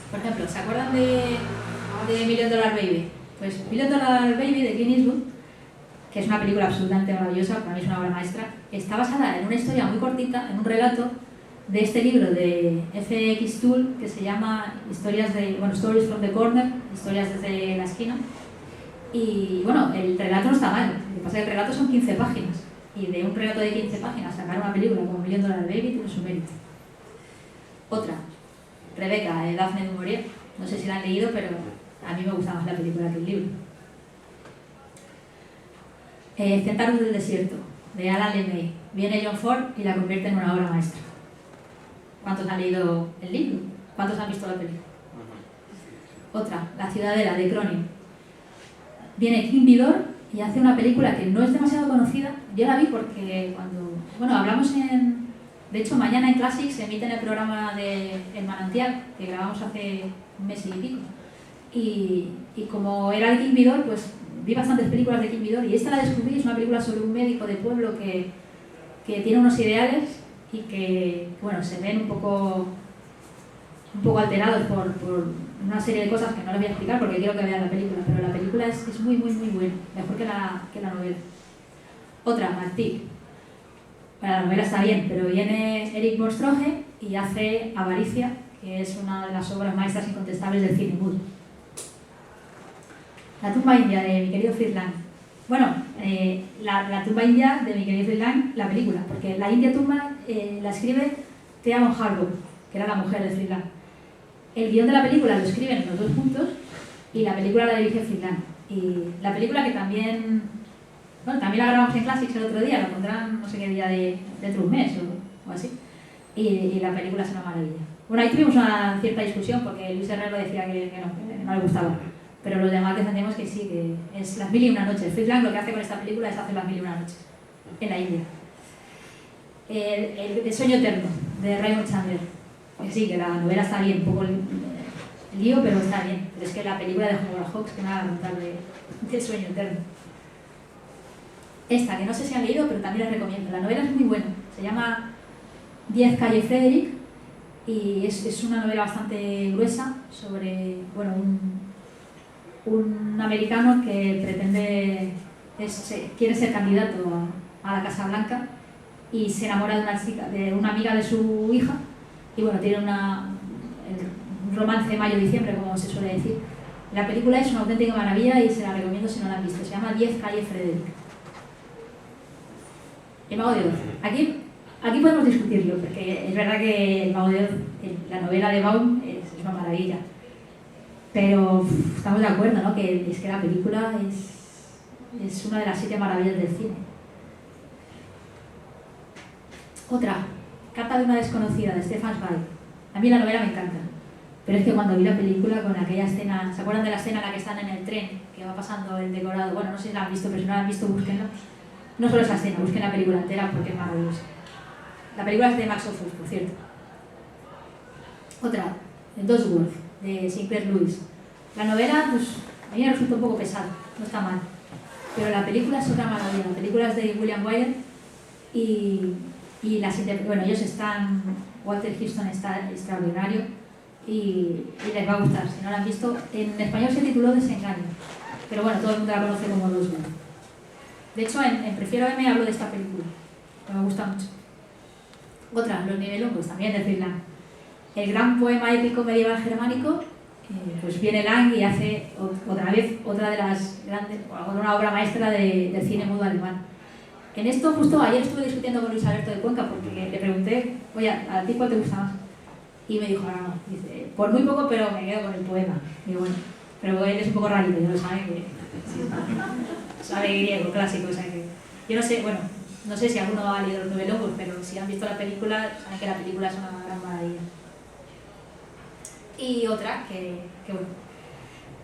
Por ejemplo, ¿se acuerdan de Million Dollar Baby? Pues Million Dollar Baby de Clint Eastwood, que es una película absolutamente maravillosa, para mí es una obra maestra, está basada en una historia muy cortita, en un relato de este libro de F.X. Toole, que se llama Stories from the Corner, historias desde la esquina. Y bueno, el relato no está mal, lo que pasa es que el relato son 15 páginas, y de un relato de 15 páginas sacar una película como Million Dollar Baby tiene su mérito. Otra, Rebeca, de Daphne du Maurier, no sé si la han leído, pero a mí me gusta más la película que el libro. Centauros del desierto, de Alan LeMay, viene John Ford y la convierte en una obra maestra. ¿Cuántos han leído el libro? ¿Cuántos han visto la película? Otra, La Ciudadela, de Cronin. Viene Kim Vidor y hace una película que no es demasiado conocida. Yo la vi porque hablamos de hecho, mañana en Classic se emite en el programa de El Manantial, que grabamos hace un mes y pico. Y como era de Kim Vidor, pues vi bastantes películas de Kim Vidor y esta la descubrí, es una película sobre un médico de pueblo que tiene unos ideales y que, se ven un poco alterados por una serie de cosas que no les voy a explicar porque quiero que vean la película, pero la película es muy muy muy buena, mejor que la novela. Otra, Martí. La novela está bien, pero viene Eric Monstroge y hace Avaricia, que es una de las obras maestras incontestables del cine mudo. La tumba india, de mi querido Fritz Lang. La tumba india de mi querido Fritz Lang, la película, porque la India tumba la escribe Thea von Harbour, que era la mujer de Fritz Lang. El guión de la película lo escriben los dos juntos y la película la dirige Fritz Lang. Y la película que también la grabamos en Classics el otro día, la pondrán no sé qué día dentro de un mes o así. Y la película es una maravilla. Ahí tuvimos una cierta discusión porque Luis Herrero decía que no le gustaba. Pero los demás defendemos que sí, que es Las Mil y Una Noches. Fritz Lang lo que hace con esta película es hacer Las Mil y Una Noches en la India. El sueño eterno, de Raymond Chandler. Que sí, que la novela está bien, un poco lío, pero está bien. Pero es que la película de Howard Hawks, que nada a contar de de sueño eterno. Esta, que no sé si han leído, pero también la recomiendo. La novela es muy buena, se llama 10 calle Frederick y es una novela bastante gruesa sobre, bueno, un americano que pretende, quiere ser candidato a la Casa Blanca y se enamora de una chica, de una amiga de su hija, y bueno, tiene un romance de mayo-diciembre, como se suele decir. La película es una auténtica maravilla y se la recomiendo si no la han visto. Se llama 10 calle Frederick. El Mago de Oz. Aquí podemos discutirlo, porque es verdad que El Mago de Oz, la novela de Baum, es una maravilla. Pero estamos de acuerdo, ¿no? Que es que la película es una de las 7 maravillas del cine. Otra, Carta de una desconocida, de Stefan Zweig. A mí la novela me encanta, pero es que cuando vi la película con aquella escena, ¿se acuerdan de la escena en la que están en el tren, que va pasando el decorado? Bueno, no sé si la han visto, pero si no la han visto, búsquenla. No solo esa escena, busquen la película entera porque es maravillosa. La película es de Max Ophüls, por cierto. Otra, Dosworth, de Sinclair Lewis. La novela, pues, a mí me resulta un poco pesada, no está mal. Pero la película es otra maravilla. La película es de William Wyler y bueno, ellos están, Walter Houston está extraordinario y les va a gustar. Si no la han visto, en español se tituló Desengaño, pero bueno, todo el mundo la conoce como Dosworth. De hecho, en Prefiero M hablo de esta película, que me gusta mucho. Otra, Los Nibelungos, también de Cyril. El gran poema épico medieval germánico, pues viene Lang y hace otra vez otra de las grandes, una obra maestra del cine mudo alemán. En esto, justo ayer estuve discutiendo con Luis Alberto de Cuenca porque le pregunté, oye, ¿a ti cuál te gusta más? Y me dijo, no, dice, por muy poco, pero me quedo con el poema. Y digo, bueno, pero él es un poco rarito, ya lo sabe que sí, sabe griego clásico, o sea que yo no sé, bueno, no sé si alguno ha leído Los Nibelungos, pero si han visto la película, saben que la película es una gran maravilla. Y otra, que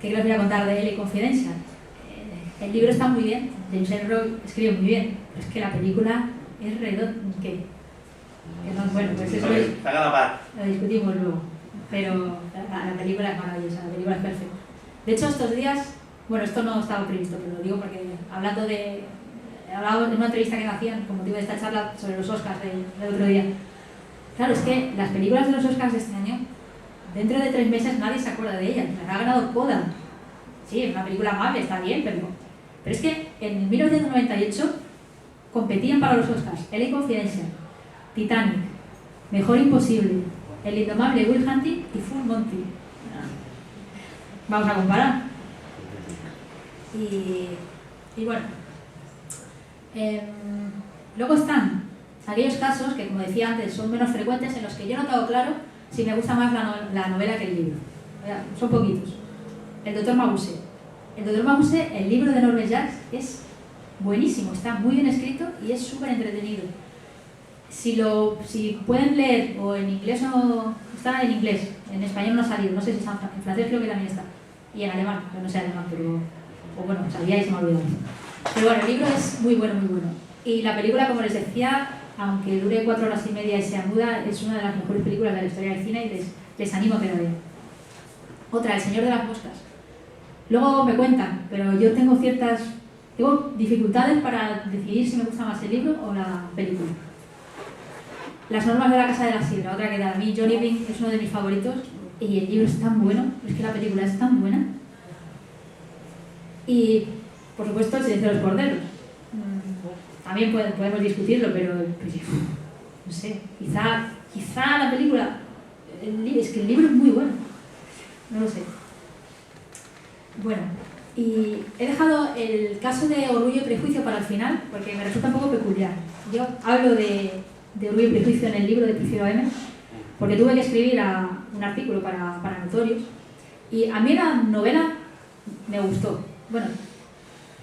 les voy a contar de L.A. Confidential. El libro está muy bien, James Ellroy escribe muy bien, pero es que la película es redonda. Que no, bueno, pues eso lo discutimos luego, pero la película es maravillosa, la película es perfecta. De hecho, estos días, bueno, esto no estaba previsto, pero lo digo porque hablaba en una entrevista que me hacían con motivo de esta charla sobre los Oscars del otro día. Claro, es que las películas de los Oscars de este año, dentro de 3 meses nadie se acuerda de ellas. Ha ganado Coda. Sí, es una película amable, está bien, pero es que en 1998 competían para los Oscars L.A. Confidential, Titanic, Mejor Imposible, El Indomable Will Hunting y Full Monty. Vamos a comparar. Y bueno, luego están aquellos casos que, como decía antes, son menos frecuentes, en los que yo no tengo claro si me gusta más la novela que el libro. Son poquitos. El Dr. Mabuse. El Dr. Mabuse, el libro de Norman Jacques, es buenísimo, está muy bien escrito y es súper entretenido. Si pueden leer o en inglés o... Está en inglés, en español no ha salido, no sé si está en francés, creo que también está. Y en alemán, yo no sé alemán, pero... O bueno, sabía y se me ha olvidado. Pero bueno, el libro es muy bueno, muy bueno. Y la película, como les decía, aunque dure 4 horas y media y sea muda, es una de las mejores películas de la historia del cine y les animo a que la vean. Otra, El Señor de las Moscas. Luego me cuentan, pero yo tengo dificultades para decidir si me gusta más el libro o la película. Las normas de la Casa de la Sidra, otra que da. A mí Johnny Bing es uno de mis favoritos y el libro es tan bueno, es que la película es tan buena. Y, por supuesto, El Silencio de los Corderos. También podemos discutirlo, pero pues, no sé, quizá la película, es que el libro es muy bueno, no lo sé. Bueno, y he dejado el caso de Orgullo y Prejuicio para el final, porque me resulta un poco peculiar. Yo hablo de Orgullo y Prejuicio en el libro de Prefiero M, porque tuve que escribir un artículo para Notorios, y a mí la novela me gustó. Bueno,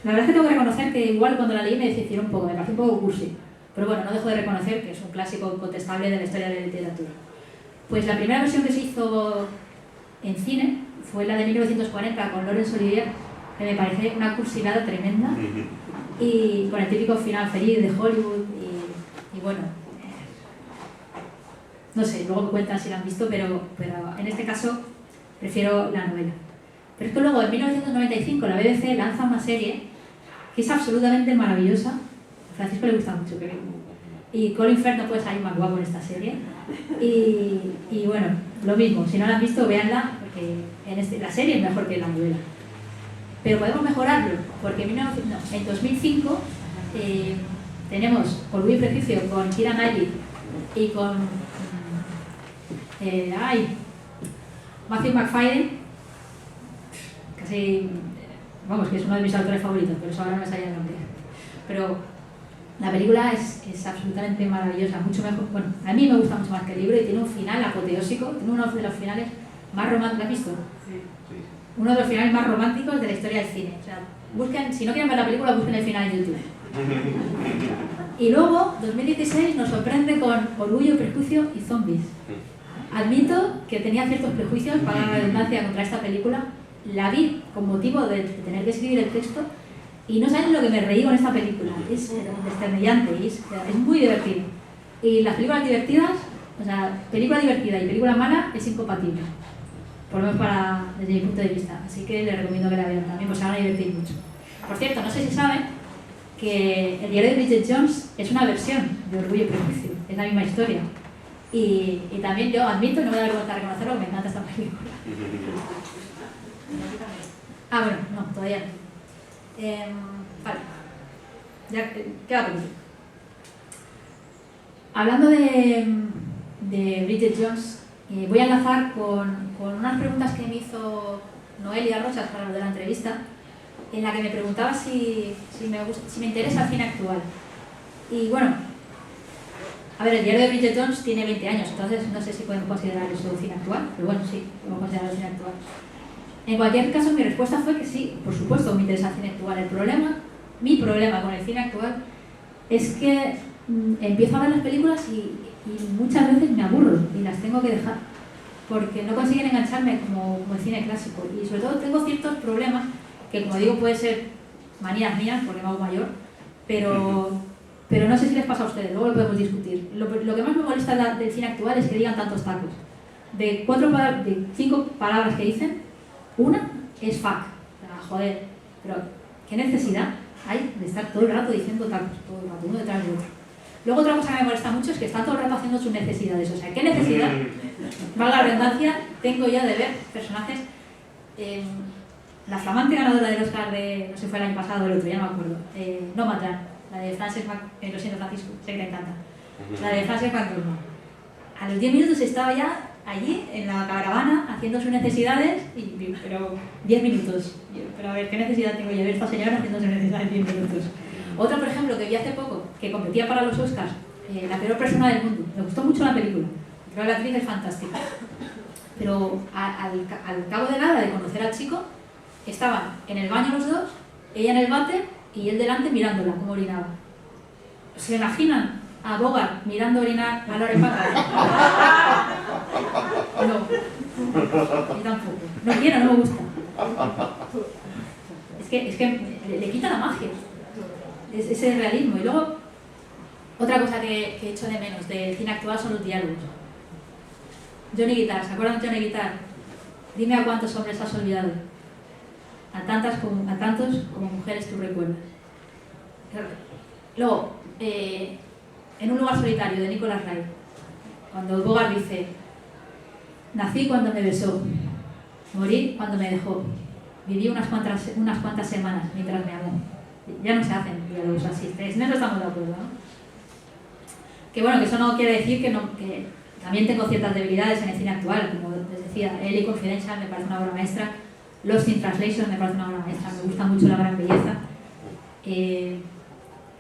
la verdad es que tengo que reconocer que igual cuando la leí me decepcionó un poco, me pareció un poco cursi, pero bueno, no dejo de reconocer que es un clásico incontestable de la historia de la literatura. Pues la primera versión que se hizo en cine fue la de 1940 con Laurence Olivier, que me parece una cursilada tremenda, y con el típico final feliz de Hollywood, y bueno, no sé, luego me cuentan si la han visto, pero en este caso prefiero la novela. Pero es que luego en 1995 la BBC lanza una serie que es absolutamente maravillosa. A Francisco le gusta mucho, creo. Y Colin Firth no puede salir más guapo en esta serie. Y bueno, lo mismo, si no la han visto, véanla, porque la serie es mejor que la novela. Pero podemos mejorarlo, porque en 2005 tenemos Orgullo y Prejuicio con Keira Knightley y con Matthew McFadden, casi, vamos, que es uno de mis autores favoritos, pero eso ahora no me salía el nombre. Pero la película es absolutamente maravillosa, mucho mejor. Bueno, a mí me gusta mucho más que el libro y tiene un final apoteósico, tiene uno de los finales más románticos. ¿Lo has visto? Sí. Uno de los finales más románticos de la historia del cine. O sea, busquen, si no quieren ver la película, busquen el final en YouTube. Y luego, 2016 nos sorprende con Orgullo, Prejuicio y Zombies. Admito que tenía ciertos prejuicios, para la redundancia, contra esta película. La vi con motivo de tener que escribir el texto y no saben lo que me reí con esta película. Es desternillante, es muy divertido. Y las películas divertidas, o sea, película divertida y película mala es incompatible. Por lo menos desde mi punto de vista. Así que les recomiendo que la vean también, pues se van a divertir mucho. Por cierto, no sé si saben que El diario de Bridget Jones es una versión de Orgullo y Prejuicio. Es la misma historia. Y también yo admito, no me da vergüenza reconocerlo, que me encanta esta película. Ah, bueno, no, todavía no. Vale. Ya queda poquito. Hablando de Bridget Jones, voy a enlazar con unas preguntas que me hizo Noelia Rochas para lo de la entrevista, en la que me preguntaba si me interesa el cine actual. Y bueno, a ver, el diario de Bridget Jones tiene 20 años, entonces no sé si podemos considerar eso cine actual, pero bueno, sí, podemos considerarlo cine actual. En cualquier caso, mi respuesta fue que sí, por supuesto me interesa el cine actual. Mi problema con el cine actual es que empiezo a ver las películas y muchas veces me aburro y las tengo que dejar, porque no consiguen engancharme como el cine clásico. Y sobre todo tengo ciertos problemas, que como digo puede ser manías mías, porque me hago mayor, pero no sé si les pasa a ustedes, luego lo podemos discutir. Lo que más me molesta del cine actual es que digan tantos tacos. De 5 palabras que dicen, una es fuck. O sea, joder, pero ¿qué necesidad hay de estar todo el rato diciendo tacos, todo el rato, uno detrás de otro? Luego otra cosa que me molesta mucho es que están todo el rato haciendo sus necesidades. O sea, ¿qué necesidad, valga la redundancia, tengo yo de ver personajes? La flamante ganadora del Oscar de, no sé, fue el año pasado o el otro, ya no me acuerdo, Nomadland, la de Frances lo siento Francisco, sé que te encanta, la de Frances McDormand. A los 10 minutos estaba ya allí, en la caravana, haciendo sus necesidades, pero 10 minutos. Pero a ver, ¿qué necesidad tengo yo de ver a esta señora haciendo sus necesidades 10 minutos? Otra, por ejemplo, que vi hace poco, que competía para los Oscars, La peor persona del mundo. Me gustó mucho la película, creo que la actriz es fantástica. Pero al cabo de nada de conocer al chico, estaban en el baño los dos, ella en el váter y él delante mirándola, como orinaba. ¿Se imaginan a Bogart mirando orinar a Lauren Bacall? No, ni tampoco. No quiero, no me gusta. Es que le quita la magia, ese realismo. Y luego, otra cosa que echo de menos del cine actual son los diálogos. Johnny Guitar, ¿se acuerdan de Johnny Guitar? Dime a cuántos hombres has olvidado. A tantos como mujeres tú recuerdas. Luego, En un lugar solitario, de Nicholas Ray, cuando Bogart dice: nací cuando me besó, morí cuando me dejó, viví unas cuantas semanas mientras me amó. Ya no se hacen diálogos así, en eso estamos de acuerdo, ¿no? Que bueno, que eso no quiere decir que también tengo ciertas debilidades en el cine actual, como les decía, L.A. Confidential me parece una obra maestra, Lost in Translation me parece una obra maestra, me gusta mucho La Gran Belleza.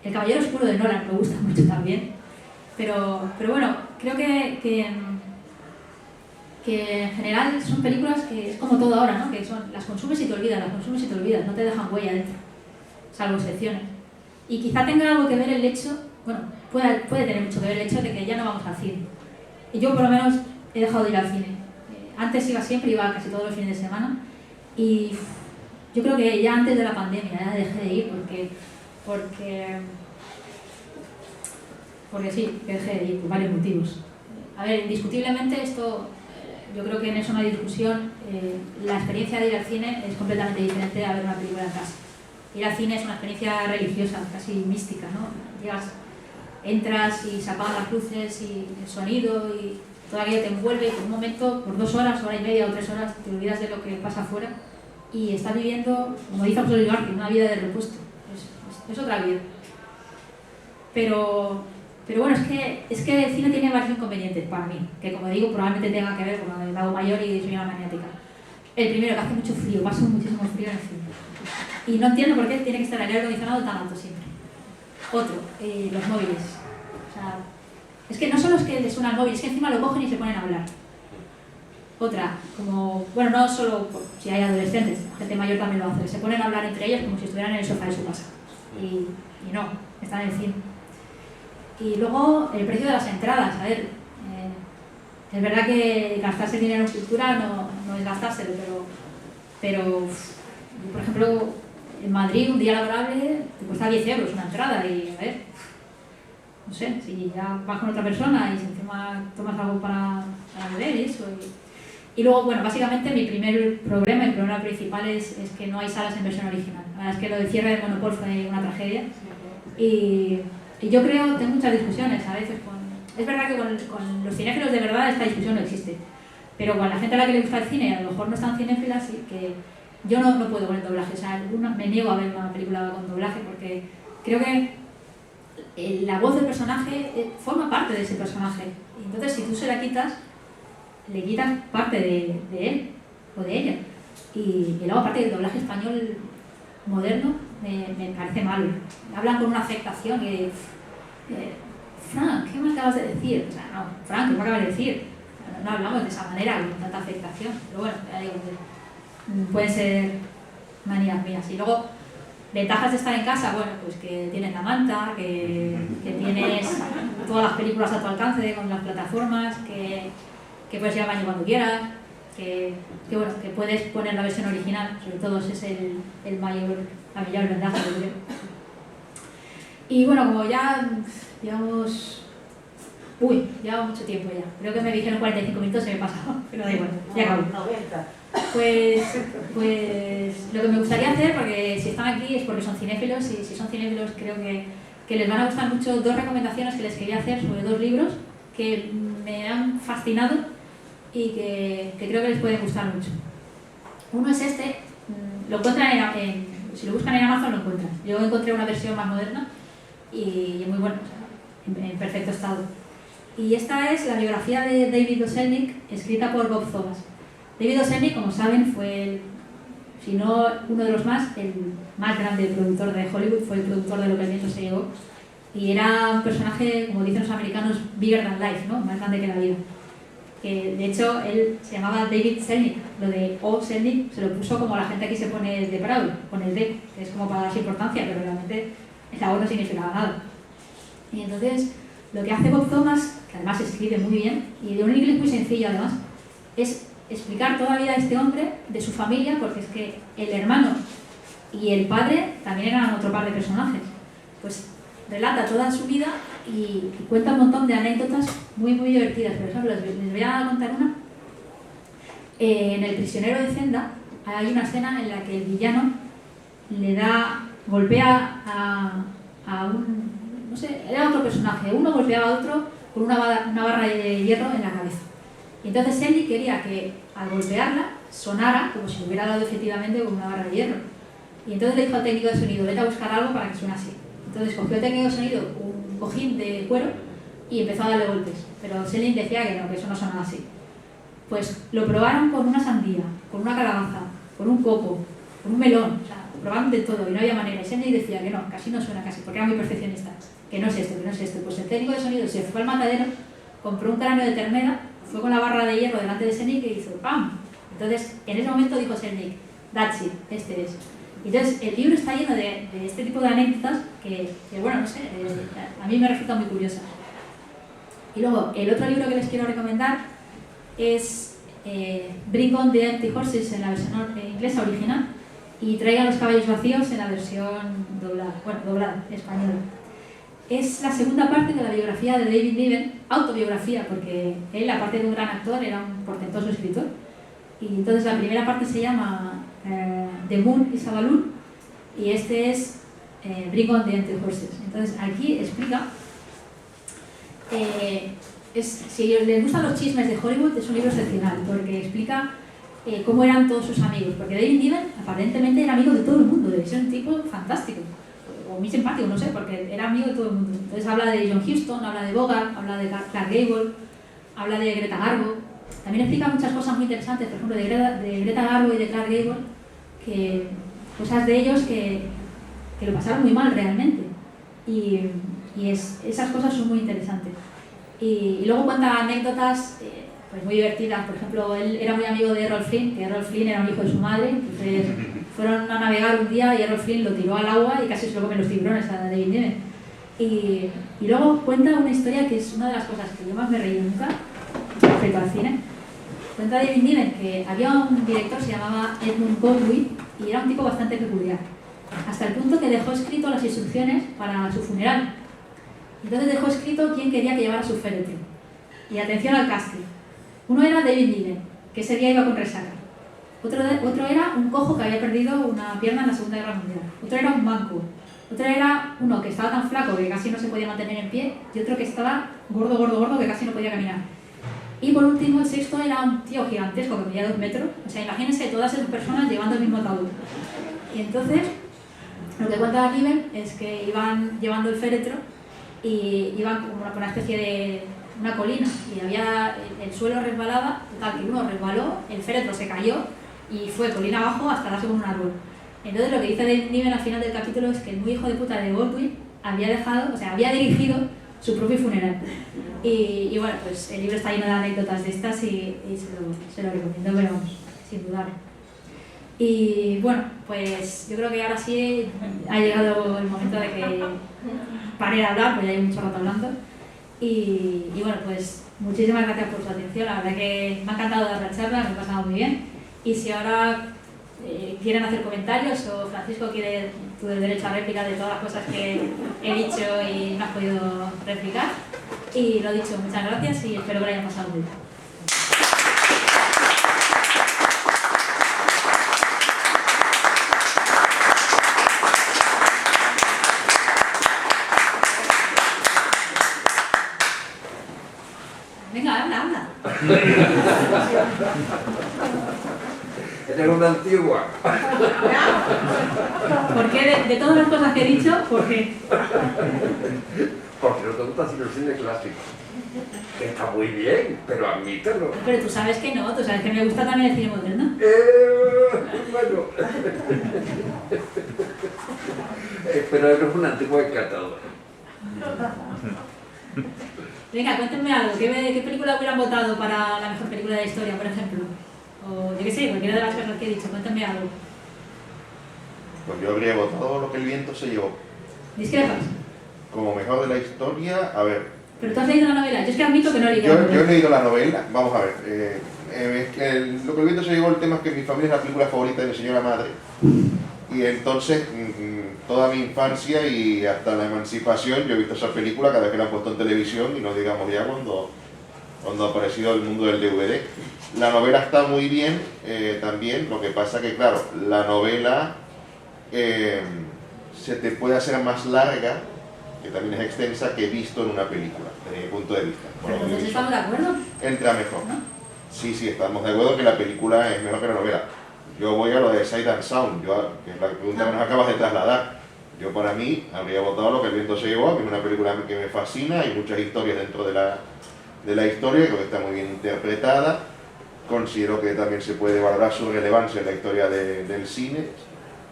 El Caballero Oscuro de Nolan me gusta mucho también, pero bueno, creo que en general son películas que es como todo ahora, ¿no? Que las consumes y te olvidas, no te dejan huella dentro, salvo excepciones. Y quizá tenga algo que ver el hecho, bueno, puede tener mucho que ver el hecho de que ya no vamos al cine. Y yo por lo menos he dejado de ir al cine. Antes iba siempre, iba casi todos los fines de semana, y yo creo que ya antes de la pandemia ya dejé de ir porque sí, que dejé de ir por varios motivos. A ver, indiscutiblemente esto, yo creo que en eso no hay discusión. La experiencia de ir al cine es completamente diferente a ver una película en casa. Ir al cine es una experiencia religiosa, casi mística, ¿no? Llegas, entras y se apagan las luces y el sonido y todo aquello te envuelve y por un momento, por 2 horas, hora y media o 3 horas, te olvidas de lo que pasa afuera y estás viviendo, como dice Absol Duarte, una vida de repuesto. Es otra vida. Pero bueno, es que el cine tiene varios inconvenientes para mí, que como digo, probablemente tenga que ver con el lado mayor y soy una maniática. El primero, que hace mucho frío, pasa muchísimo frío en el cine. Y no entiendo por qué tiene que estar el aire acondicionado tan alto siempre. Otro, los móviles. O sea, es que no son los que les suena el móvil, es que encima lo cogen y se ponen a hablar. Otra, como, bueno, no solo si hay adolescentes, gente mayor también lo hace, se ponen a hablar entre ellos como si estuvieran en el sofá de su casa. Y no, están en el cine. Y luego el precio de las entradas, a ver, es verdad que gastarse dinero en cultura no es gastárselo, pero por ejemplo, en Madrid un día laborable te cuesta 10 euros una entrada y a ver, no sé, si ya vas con otra persona y si encima tomas algo para beber y eso. Y luego, bueno, básicamente mi primer problema, el problema principal es que no hay salas en versión original. La verdad es que lo del cierre del Monopol fue una tragedia y yo creo, tengo muchas discusiones a veces es verdad que con los cinéfilos de verdad esta discusión no existe, pero con la gente a la que le gusta el cine, a lo mejor no están cinéfilas, y que yo no puedo con el doblaje, o sea, me niego a ver una película con doblaje porque creo que la voz del personaje forma parte de ese personaje, y entonces si tú se la quitas, le quitas parte de él o de ella, y luego aparte del doblaje español moderno me parece malo. Hablan con una afectación que Frank, ¿qué me acabas de decir? O sea, no, Frank, ¿qué me acabas de decir? No hablamos de esa manera, con tanta afectación. Pero bueno, ya digo que pueden ser manías mías. Y luego, ventajas de estar en casa, bueno, pues que tienes la manta, que tienes todas las películas a tu alcance con las plataformas, que puedes ir al baño cuando quieras, que bueno, que puedes poner la versión original, sobre todo ese es la mayor ventaja que creo. Y bueno, como ya llevamos mucho tiempo ya, creo que me dijeron 45 minutos, se me pasó, pero da igual, ya acabo. 90. Pues lo que me gustaría hacer, porque si están aquí es porque son cinéfilos, y si son cinéfilos creo que les van a gustar mucho 2 recomendaciones que les quería hacer sobre 2 libros que me han fascinado y que creo que les pueden gustar mucho. Uno es este, lo encuentran si lo buscan en Amazon lo encuentran. Yo encontré una versión más moderna y es muy bueno, o sea, en perfecto estado. Y esta es la biografía de David O. Selznick, escrita por Bob Thomas. David O. Selznick, como saben, fue si no uno de los el más grande productor de Hollywood, fue el productor de Lo que el viento se llevó. Y era un personaje, como dicen los americanos, bigger than life, ¿no? Más grande que la vida. Que de hecho él se llamaba David Selznick, lo de O. Selznick se lo puso como la gente aquí se pone de Proud, con el D, que es como para darse importancia, pero realmente la O no significaba nada. Y entonces lo que hace Bob Thomas, que además escribe muy bien, y de un inglés muy sencillo además, es explicar toda la vida de este hombre, de su familia, porque es que el hermano y el padre también eran otro par de personajes. Pues relata toda su vida y cuenta un montón de anécdotas muy divertidas. Por ejemplo, les voy a contar una. En El prisionero de Zenda hay una escena en la que el villano golpea a un, no sé, era otro personaje, uno golpeaba a otro con una barra de hierro en la cabeza. Y entonces Selznick quería que al golpearla sonara como si le hubiera dado efectivamente con una barra de hierro. Y entonces le dijo al técnico de sonido, vete a buscar algo para que suene así. Entonces cogió el técnico de sonido un cojín de cuero y empezó a darle golpes. Pero Selznick decía que no, que eso no sonaba así. Pues lo probaron con una sandía, con una calabaza, con un coco, con un melón, o sea, probaron de todo y no había manera. Y Selznick decía que no, casi no suena casi, porque era muy perfeccionista. Que no es esto, que no es esto. Pues el técnico de sonido se fue al matadero, compró un cráneo de ternera, fue con la barra de hierro delante de Selznick y hizo ¡pam! Entonces, en ese momento dijo Selznick, that's it, este es. Entonces, el libro está lleno de este tipo de anécdotas que bueno, no sé, a mí me resulta muy curiosa. Y luego, el otro libro que les quiero recomendar es Bring on the Empty Horses en la versión inglesa original y Traigan los caballos vacíos en la versión doblada, española. es la segunda parte de la biografía de David Niven, autobiografía, porque él, aparte de un gran actor, era un portentoso escritor. Y entonces la primera parte se llama The Moon is a Balloon y este es Bring on the Empty Horses. Entonces aquí explica, si les gustan los chismes de Hollywood, es un libro excepcional porque explica cómo eran todos sus amigos, porque David Niven aparentemente era amigo de todo el mundo, debe ser un tipo fantástico o muy simpático, no sé, porque era amigo de todo el mundo. Entonces habla de John Huston, habla de Bogart, habla de Clark Gable, habla de Greta Garbo. También explica muchas cosas muy interesantes, por ejemplo de Greta Garbo y de Clark Gable, cosas de ellos que lo pasaron muy mal realmente, y esas cosas son muy interesantes. Y luego cuenta anécdotas pues muy divertidas. Por ejemplo, él era muy amigo de Errol Flynn, que Errol Flynn era un hijo de su madre, entonces fueron a navegar un día y Errol Flynn lo tiró al agua y casi se lo comen los tiburones a David Niven. Y luego cuenta una historia que es una de las cosas que yo más me reí nunca respecto al cine. Cuenta David Niven que había un director, se llamaba Edmund Goldwyn, y era un tipo bastante peculiar, hasta el punto que dejó escrito las instrucciones para su funeral. Entonces dejó escrito quién quería que llevara su féretro. Y atención al casting. Uno era David Niven, que ese día iba con resaca. Otro era un cojo que había perdido una pierna en la Segunda Guerra Mundial. Otro era un manco. Otro era uno que estaba tan flaco que casi no se podía mantener en pie. Y otro que estaba gordo que casi no podía caminar. Y por último, el sexto era un tío gigantesco que medía 2 metros. O sea, imagínense todas esas personas llevando el mismo ataúd. Y entonces, lo que cuenta Niven es que iban llevando el féretro y iban como por una especie de una colina y había el suelo resbalaba, total que uno resbaló, el féretro se cayó y fue colina abajo hasta darse con un árbol. Entonces lo que dice Niven al final del capítulo es que el muy hijo de puta de Goldwyn había dirigido su propio funeral. Y bueno, pues el libro está lleno de anécdotas de estas y se lo recomiendo, pero vamos, sin dudar. Y bueno, pues yo creo que ahora sí ha llegado el momento de que pare de hablar, porque ya hay mucho rato hablando. Y bueno, pues muchísimas gracias por su atención, la verdad que me ha encantado dar la charla, me he pasado muy bien. Y si ahora quieren hacer comentarios o Francisco quiere tu derecho a réplica de todas las cosas que he dicho y no has podido replicar. Y lo dicho, muchas gracias y espero que lo hayan pasado muy bien. Venga, habla. Eres una antigua. ¿Por qué de todas las cosas que he dicho, por qué? Porque no te gusta sino el cine clásico. Que está muy bien, pero admítelo. Pero tú sabes que no, tú sabes que me gusta también el cine moderno. Bueno. Pero eres una antigua encantadora. Venga, cuéntenme algo. ¿Qué película hubieran votado para la mejor película de la historia, por ejemplo? O yo qué sé, cualquiera de las cosas que he dicho. Cuéntenme algo. Pues yo habría votado Lo que el viento se llevó. ¿Discrepas? Como mejor de la historia, a ver. ¿Pero tú has leído la novela? Yo es que admito que no he leído la Yo novela. he leído la novela, vamos a ver. Lo que el viento se llevó, el tema es que mi familia es la película favorita de mi señora madre. Y entonces, toda mi infancia y hasta la emancipación, yo he visto esa película cada vez que la han puesto en televisión y no digamos ya cuando ha aparecido el mundo del DVD. La novela está muy bien también, lo que pasa que, claro, la novela se te puede hacer más larga, que también es extensa, que visto en una película, desde mi punto de vista. ¿Pero entonces estamos de acuerdo? Entra mejor. ¿No? Sí, estamos de acuerdo que la película es mejor que la novela. Yo voy a lo de Sight and Sound, que es la pregunta que nos acabas de trasladar. Yo para mí habría votado Lo que el viento se llevó, que es una película que me fascina, hay muchas historias dentro de la historia, creo que está muy bien interpretada. Considero que también se puede valorar su relevancia en la historia del cine,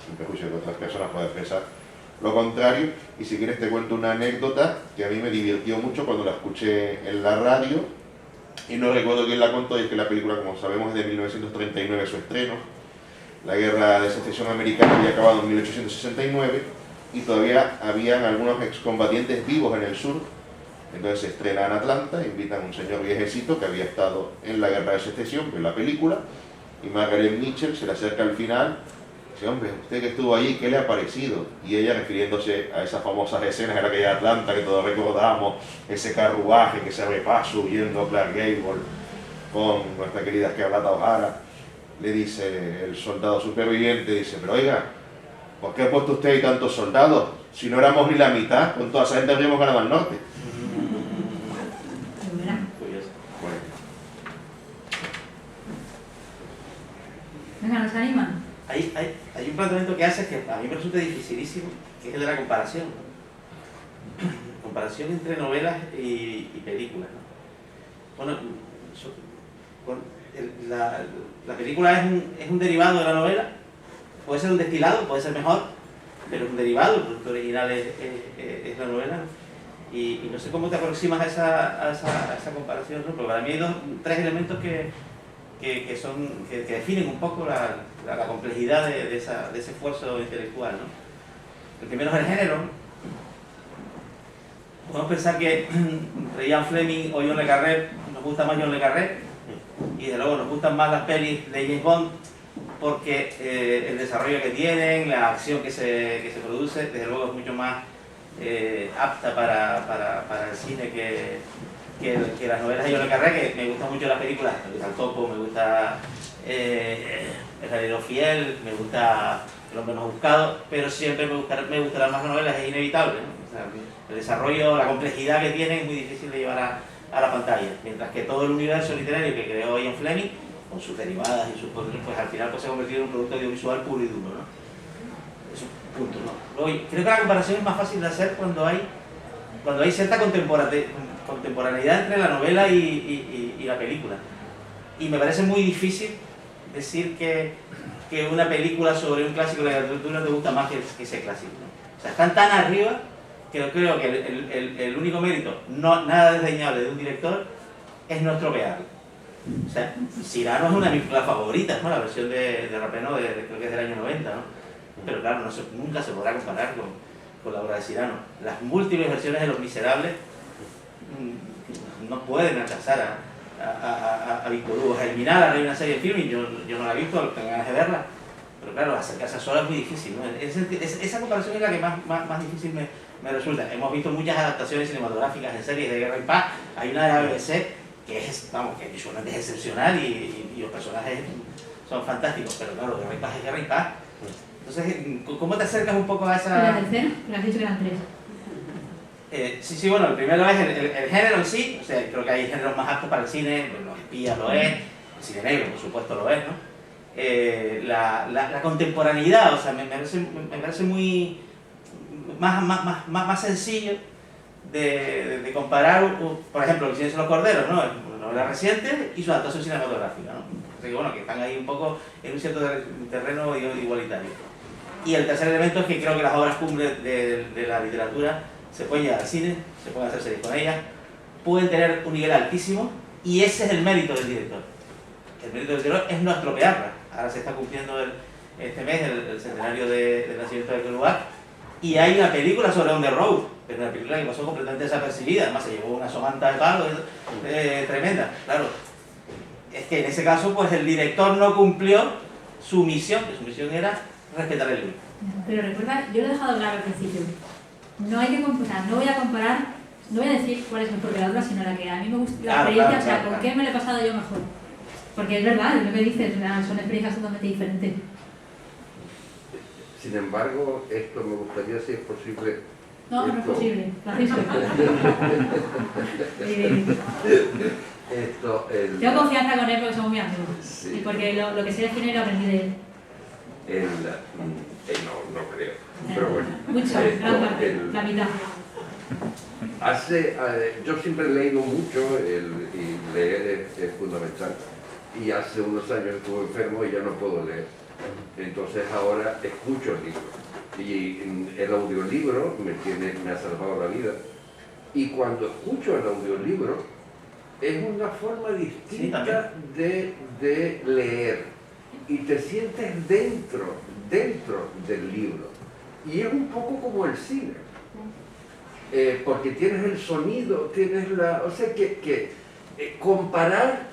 sin perjuicio de que otras personas puedan pensar lo contrario. Y si quieres te cuento una anécdota que a mí me divirtió mucho cuando la escuché en la radio, y no recuerdo quién la contó, y es que la película, como sabemos, es de 1939 su estreno. La guerra de secesión americana había acabado en 1869 y todavía habían algunos excombatientes vivos en el sur. Entonces se estrena en Atlanta, invitan a un señor viejecito que había estado en la guerra de secesión, ve la película, y Margaret Mitchell se le acerca al final Dice, hombre, usted que estuvo allí, ¿qué le ha parecido? Y ella refiriéndose a esas famosas escenas en aquella Atlanta que todos recordamos, ese carruaje que se abre paso huyendo a Clark Gable con nuestra querida Scarlett O'Hara, le dice el soldado superviviente, dice, pero oiga, ¿por qué ha puesto usted ahí tantos soldados? Si no éramos ni la mitad, con toda esa gente habríamos ganado al norte. Curioso. Bueno. Venga, ¿nos animan? Hay un planteamiento que hace que a mí me resulta dificilísimo, que es el de la comparación, ¿no? Comparación entre novelas y películas, ¿no? Bueno, la película es un derivado de la novela, puede ser un destilado, puede ser mejor, pero es un derivado, el producto original es la novela, ¿no? Y no sé cómo te aproximas a esa comparación, ¿no? Porque para mí hay tres elementos que definen un poco la complejidad de ese esfuerzo intelectual, ¿no? El primero es el género. Podemos pensar que Ian Fleming o John le Carré, nos gusta más John le Carré, y desde luego nos gustan más las pelis de James Bond porque el desarrollo que tienen, la acción que se produce, desde luego es mucho más apta para el cine que las novelas de John le Carré, que me gustan mucho las películas, me gusta El Topo, me gusta El Jardinero Fiel, me gusta El Hombre Más Buscado, pero siempre me gustarán más las novelas, es inevitable, ¿no? O sea, el desarrollo, la complejidad que tienen es muy difícil de llevar a la pantalla, mientras que todo el universo literario que creó Ian Fleming, con sus derivadas y sus cosas, pues al final se ha convertido en un producto audiovisual puro y duro, ¿no? Es un punto, ¿no? Luego, creo que la comparación es más fácil de hacer cuando hay cierta contemporaneidad entre la novela y la película. Y me parece muy difícil decir que una película sobre un clásico de la literatura te gusta más que ese clásico, ¿no? O sea, están tan arriba que creo que el único mérito, nada desdeñable de un director, es no estropearlo. O sea, Cyrano es una de mis películas favoritas, ¿no? La versión de Rapeno, creo que es del año 90, ¿no? Pero claro, nunca se podrá comparar con la obra de Cyrano. Las múltiples versiones de Los Miserables no pueden alcanzar a Víctor Hugo. Eliminar a una serie de filmes, yo no la he visto, tengo ganas de verla, pero claro, acercarse a sola es muy difícil, ¿no? Esa comparación es la que más difícil me resulta. Hemos visto muchas adaptaciones cinematográficas en series de Guerra y Paz. Hay una de la BBC que visualmente es excepcional y los personajes son fantásticos, pero claro, Guerra y Paz es Guerra y Paz. Entonces, ¿cómo te acercas un poco a esa...? ¿La tercera? Me has dicho que eran tres. Sí, bueno, el primero es el género en sí, o sea, creo que hay géneros más aptos para el cine, pues, Los Espías lo es, el cine negro, por supuesto, lo es, ¿no? La contemporaneidad, o sea, me parece muy más sencillo de comparar, por ejemplo, El Silencio de los Corderos, ¿no? Es una novela reciente y su adaptación cinematográfica, ¿no? Así que bueno, que están ahí un poco en un cierto terreno igualitario. Y el tercer elemento es que creo que las obras cumbres de la literatura se pueden llevar al cine, se pueden hacer series con ellas, pueden tener un nivel altísimo, y ese es el mérito del director. El mérito del director es no estropearla. Ahora se está cumpliendo este mes el centenario del nacimiento de Kerouac, y hay una película sobre On the Road, que es una película que pasó completamente desapercibida, además se llevó una somanta de palo tremenda. Claro, es que en ese caso pues el director no cumplió su misión, que su misión era respetar el libro. Pero recuerda, yo lo he dejado claro al principio. No hay que comparar, no voy a comparar, no voy a decir cuál es mejor que la otra, sino la que a mí me gusta, la experiencia, o sea, con qué me lo he pasado yo mejor. Porque es verdad, es lo que dices, son experiencias totalmente diferentes. Sin embargo, esto me gustaría, si es posible... No, no es posible, Francisco. Tengo confianza con él porque somos muy amigos. Sí. Y porque lo que sé de cine lo aprendí de él. No creo. Pero bueno. Mucho, gran parte, la mitad. Yo siempre he leído mucho y leer es fundamental. Y hace unos años estuve enfermo y ya no puedo leer. Entonces ahora escucho el libro. Y el audiolibro me ha salvado la vida. Y cuando escucho el audiolibro es una forma distinta de leer. Y te sientes dentro del libro. Y es un poco como el cine. Porque tienes el sonido, tienes la... O sea que comparar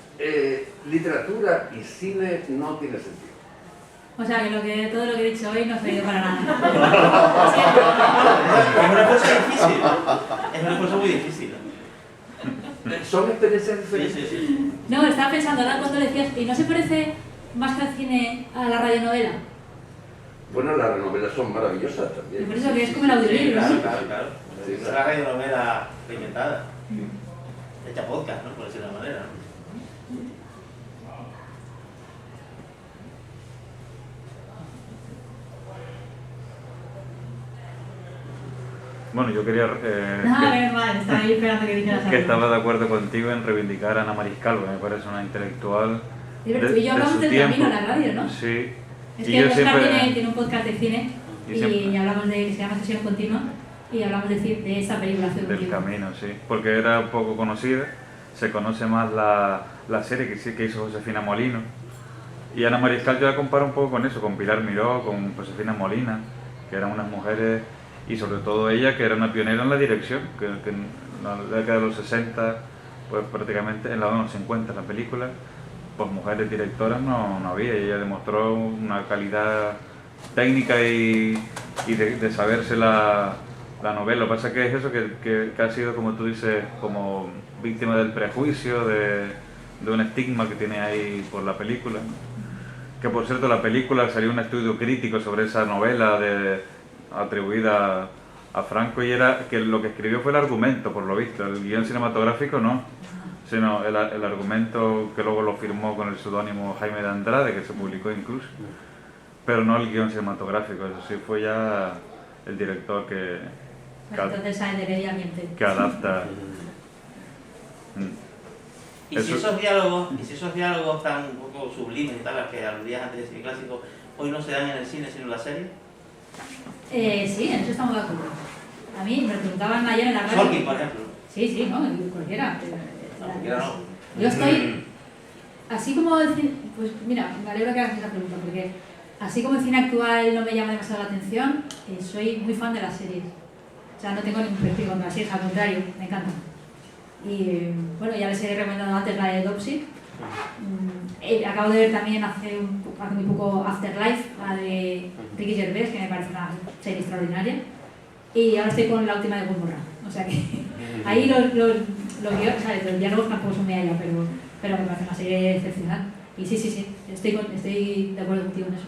literatura y cine no tiene sentido. O sea, que todo lo que he dicho hoy no ha servido para nada. Es una cosa difícil. Es una cosa muy difícil. Son experiencias Sí, diferentes. sí, sí. No, estaba pensando ahora cuando decías, ¿y no se parece más que al cine a la radionovela? Bueno, las novelas son maravillosas Y también. por eso que es como el Sí, audiolibro, claro, ¿sí? claro. Sí, Es claro. una radionovela reinventada. Hecha podcast, ¿no? Por decirlo de una manera, ¿no? Bueno, yo quería No, menos mal, estaba ahí esperando que dijeras que algo. estaba de acuerdo contigo en reivindicar a Ana Mariscal, porque me parece una intelectual Pero tú y yo hablamos su del tiempo. camino en la radio, ¿no? Sí. Es Y que yo Oscar siempre- tiene un podcast de cine Y y, siempre- hablamos de, que se llama Sesión Continua, y hablamos de esa película hace un Del tiempo. camino, sí. Porque era poco conocida, se conoce más la serie que hizo Josefina Molino. Y Ana Mariscal yo la comparo un poco con eso, con Pilar Miró, con Josefina Molina, que eran unas mujeres, y sobre todo ella, que era una pionera en la dirección, que en la década de los 60, pues prácticamente en los 50 la película, pues mujeres directoras no había, y ella demostró una calidad técnica y de saberse la novela. Lo que pasa que es eso, que ha sido, como tú dices, como víctima del prejuicio, de un estigma que tiene ahí por la película. Que por cierto, la película salió un estudio crítico sobre esa novela atribuida a Franco, y era que lo que escribió fue el argumento, por lo visto, el guión cinematográfico no, sino el argumento, que luego lo firmó con el seudónimo Jaime de Andrade, que se publicó incluso, pero no el guión cinematográfico. Eso sí fue ya el director que Entonces sale de medio ambiente. adapta. Y si esos diálogos tan un poco sublimes y tal, a los que aludías antes de cine clásico, hoy no se dan en el cine sino en la serie. Sí, en eso estamos de acuerdo. A mí me lo preguntaban ayer en la radio. Sorkin, por ejemplo. Sí, ¿no? Cualquiera. No, cualquiera no. Yo estoy, así como el cine, pues mira, me alegro que hagas esa pregunta, porque así como el cine actual no me llama demasiado la atención, soy muy fan de las series. O sea, no tengo ningún perfil contra las series, al contrario, me encantan. Y bueno, ya les he recomendado antes la de Dopsic. Acabo de ver también hace muy poco Afterlife, la de Ricky Gervais, que me parece una serie extraordinaria. Y ahora estoy con la última de Gomorra. O sea que ahí los diálogos tampoco son muy allá, pero me parece una serie excepcional. Y sí, estoy de acuerdo contigo en eso.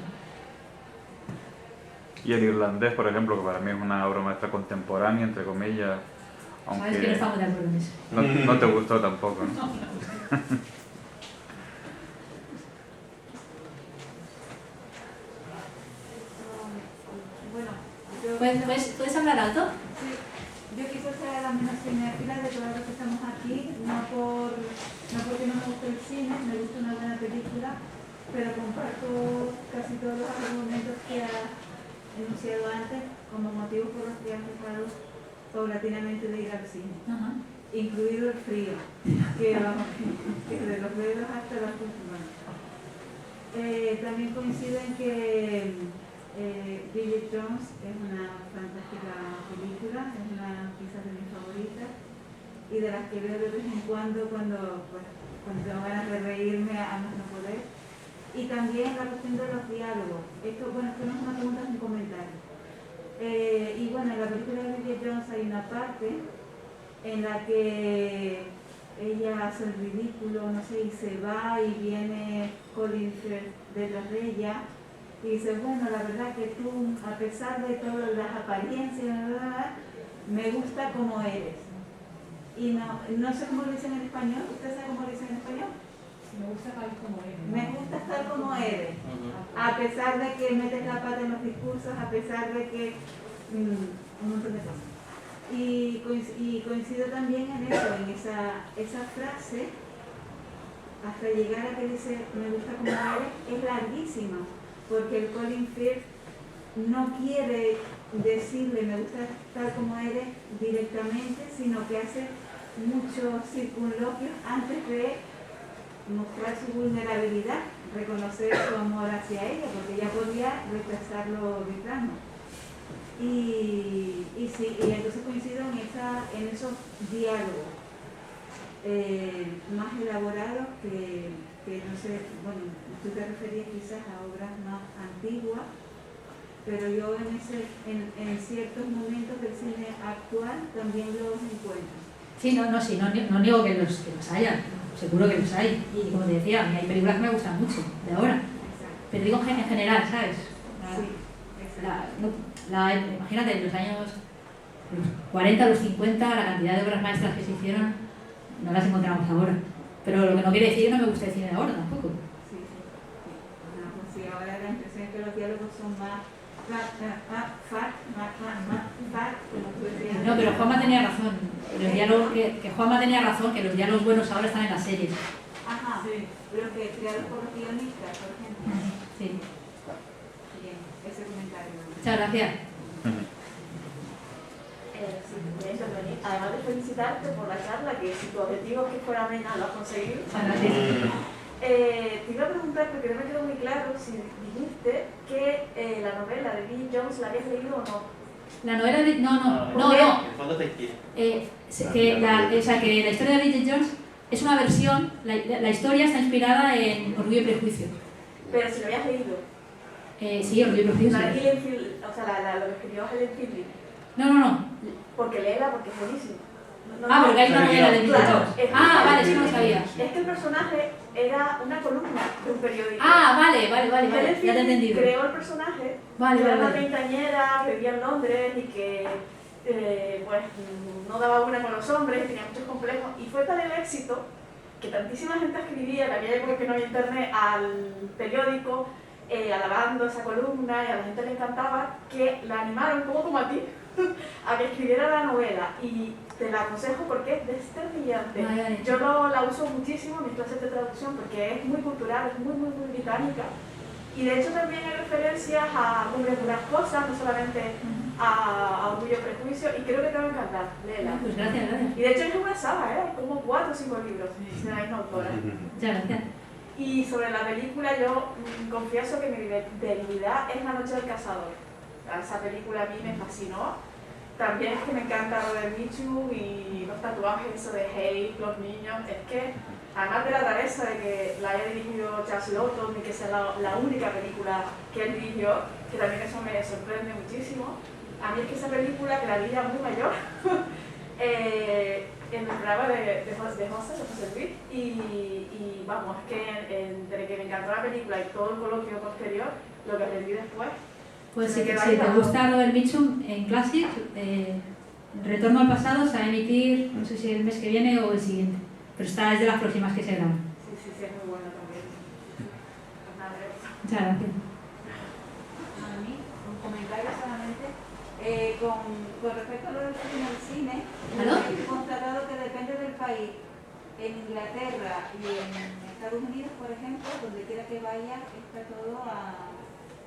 Y el irlandés, por ejemplo, que para mí es una obra maestra contemporánea, entre comillas, aunque Sabes que no estamos de acuerdo en eso. no te gustó tampoco, ¿no? ¿Puedes hablar alto? Sí, yo quise ser la menos cinéfila de todos los que estamos aquí, no porque no me guste el cine, me gusta una buena película, pero comparto casi todos los argumentos que ha enunciado antes como motivos por los que han dejado paulatinamente de ir al cine, incluido el frío, que de los dedos hasta las pulmones. También coincido en que Bridget Jones es una fantástica película, es una quizás de mis favoritas y de las que veo de vez en cuando tengo ganas de reírme a más no poder. Y también la cuestión de los diálogos. Esto no es una pregunta, es un comentario. Y bueno, en la película de Bridget Jones hay una parte en la que ella hace el ridículo, no sé, y se va y viene Colin Firth detrás de ella. Y dice, bueno, la verdad que tú, a pesar de todas las apariencias, me gusta como eres. Y no sé cómo lo dicen en español. ¿Usted sabe cómo lo dicen en español? Me gusta tal como eres. Me gusta estar como eres. A pesar de que metes la pata en los discursos, a pesar de que... un montón de cosas. Y coincido también en eso, en esa frase, hasta llegar a que dice, me gusta como eres, es larguísima. Porque el Colin Firth no quiere decirle me gusta tal como eres directamente, sino que hace muchos circunloquios antes de mostrar su vulnerabilidad, reconocer su amor hacia ella, porque ella podía rechazarlo de plano. Y entonces coincido en esos diálogos más elaborados que que no sé, bueno, tú te referías quizás a obras más antiguas, pero yo en ciertos momentos del cine actual también los encuentro. Sí, no niego que los haya, seguro que los hay. Y como te decía, a mí hay películas que me gustan mucho, de ahora. Pero digo en general, ¿sabes? Imagínate, en los años 40, los 50, la cantidad de obras maestras que se hicieron, no las encontramos ahora. Pero lo que no quiere decir que no me guste el cine de ahora tampoco. Sí, ahora la impresión es que los diálogos son más como tú decías. No, pero Juanma tenía razón. Los diálogos Juanma tenía razón, que los diálogos buenos ahora están en las series. Ajá, sí. Los que creados por los guionistas, por ejemplo. Sí. Bien, ese comentario. Muchas gracias. Además de felicitarte por la charla, que si tu objetivo es que fuera amena, lo has conseguido. Te iba a preguntar, porque no me quedó muy claro, si dijiste que la novela de Bridget Jones la habías leído o no. La novela de... No. El fondo te inspira. Que la historia de Bridget Jones es una versión, la historia está inspirada en Orgullo y Prejuicio. Pero si lo habías leído. Sí, Orgullo y Prejuicio. La de Helen Field, o sea, lo que escribió Helen Fielding. No. Porque léela, porque es buenísimo. Porque hay una novela de Bridget Jones. Vale, eso no lo sabía. Es que el personaje era una columna de un periódico. Vale, Helen ya te he entendido. creó el personaje, que era una treintañera que vivía en Londres y que pues no daba una con los hombres, tenía muchos complejos, y fue tal el éxito que tantísima gente escribía, en aquella época que no había internet, al periódico, alabando esa columna, y a la gente le encantaba, que la animaron, un poco como a ti, a que escribiera la novela. Y te la aconsejo porque es desternillante. Yo la uso muchísimo en mis clases de traducción porque es muy cultural, es muy británica. Y de hecho también hay referencias a Cumbres de unas cosas, no solamente a Orgullo y Prejuicio, y creo que te va a encantar, léela. Pues gracias. Y de hecho es una saga, hay como 4 o 5 libros de la misma autora. Muchas gracias. Y sobre la película yo confieso que mi debilidad es La Noche del Cazador. Esa película a mí me fascinó. También es que me encanta Robert Mitchum y los tatuajes, eso de Hey, los niños. Es que, además de la rareza de que la haya dirigido Charles Lawton y que sea la única película que él dirigió, que también eso me sorprende muchísimo. A mí es que esa película, que la vi ya muy mayor, en el programa de José Luis, y vamos, es que entre que me encantó la película y todo el coloquio posterior, lo que aprendí después. Pues si te gusta Robert Mitchum, en Classic, Retorno al Pasado se va a emitir, no sé si el mes que viene o el siguiente, pero esta es de las próximas que se graban. Sí, es muy bueno también. Muchas gracias. A mí, un comentario solamente. Con respecto a lo del cine, he constatado que depende del país. En Inglaterra y en Estados Unidos, por ejemplo, donde quiera que vaya, está todo a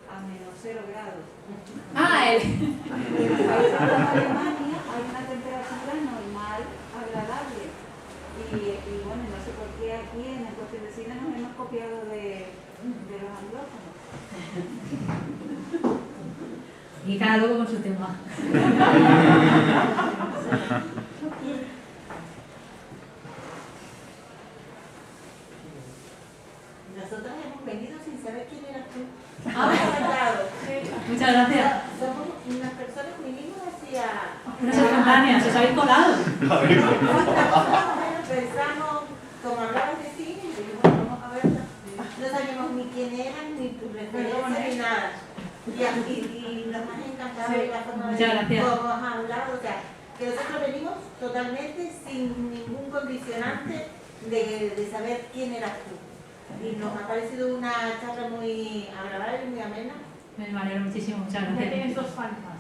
-0 grados. En los países de Alemania hay una temperatura normal, agradable. Y bueno, no sé por qué aquí en el coche de cine nos hemos copiado de los anglófonos. Y cada loco con su tema. Nosotros hemos venido sin saber quién eras tú. Muchas gracias. Somos unas personas que vinimos hacia... Unas espontáneas, os habéis colado. Pensamos, como hablabas de cine, y dijimos, vamos a verla. No sabíamos ni quién eran, ni tu referencia, ni nada. Y nos ha encantado la forma de cómo has hablado. O sea, que nosotros venimos totalmente sin ningún condicionante de saber quién eras tú. Y nos ha parecido una charla muy agradable y muy amena. Me alegro muchísimo, muchas gracias. Tienes 2 fans más.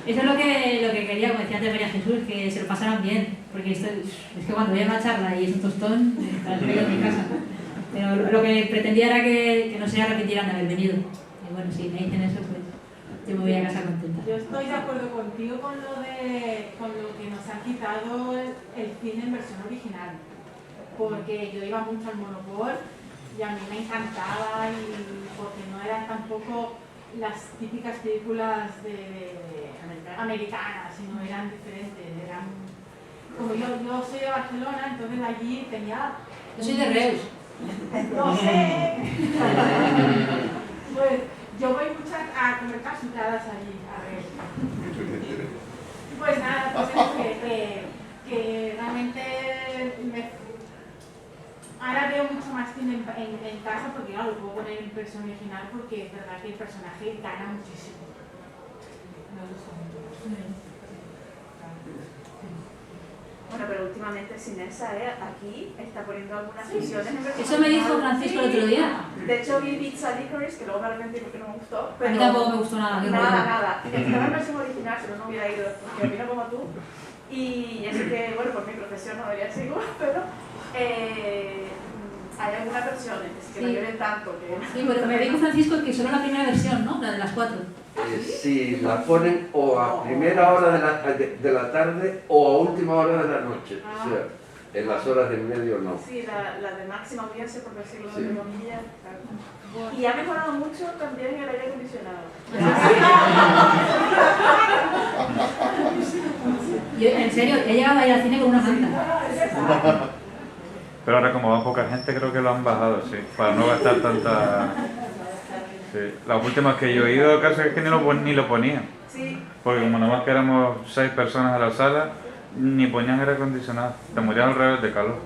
Eso es lo que quería, como decía antes María Jesús, que se lo pasaran bien, porque esto es que cuando voy a una charla y es un tostón, para el en mi casa. Pero lo que pretendía era que no se arrepintieran de haber venido. Y bueno, si me dicen eso, pues yo me voy a casa contenta. Yo estoy de acuerdo contigo con lo que nos ha quitado el cine en versión original. Porque yo iba mucho al Monopol y a mí me encantaba, y porque no eran tampoco las típicas películas americanas, sino eran diferentes. Como yo soy de Barcelona, entonces allí tenía Yo soy de Reus. No sé. Pues yo voy mucho a comer casucadas allí, a ver. Pues nada, pues eso que realmente ahora veo mucho más cine en casa porque claro, lo puedo poner en versión original porque es verdad que el personaje gana muchísimo. Me gusta mucho. Bueno, pero últimamente Cinesa aquí está poniendo algunas visiones en versión. Eso me dijo Francisco el otro día. De hecho vi Pizza Licorice, que luego me arrepentí porque no me gustó. Pero a mí tampoco me gustó nada. Nada. Estaba en versión original, pero no hubiera ido porque opino como tú. Y así que, bueno, por mi profesión no debería ser igual, pero hay algunas versiones que no lloren tanto. Sí, pero me dijo Francisco que solo la primera versión, ¿no? La de las 4. Sí, la ponen o a primera hora de la tarde o a última hora de la noche. O sea, en las horas del medio no. Sí, la de máxima audiencia, por decirlo de comillas. Y ha mejorado mucho también el aire acondicionado. Yo, en serio, he llegado a ir al cine con una manta. Pero ahora como va poca gente creo que lo han bajado, sí, para no gastar tanta... Sí. Las últimas que yo he ido, caso es que ni lo ponían. Sí. Porque como nomás que éramos 6 personas en la sala, ni ponían aire acondicionado. Te morían al revés de calor.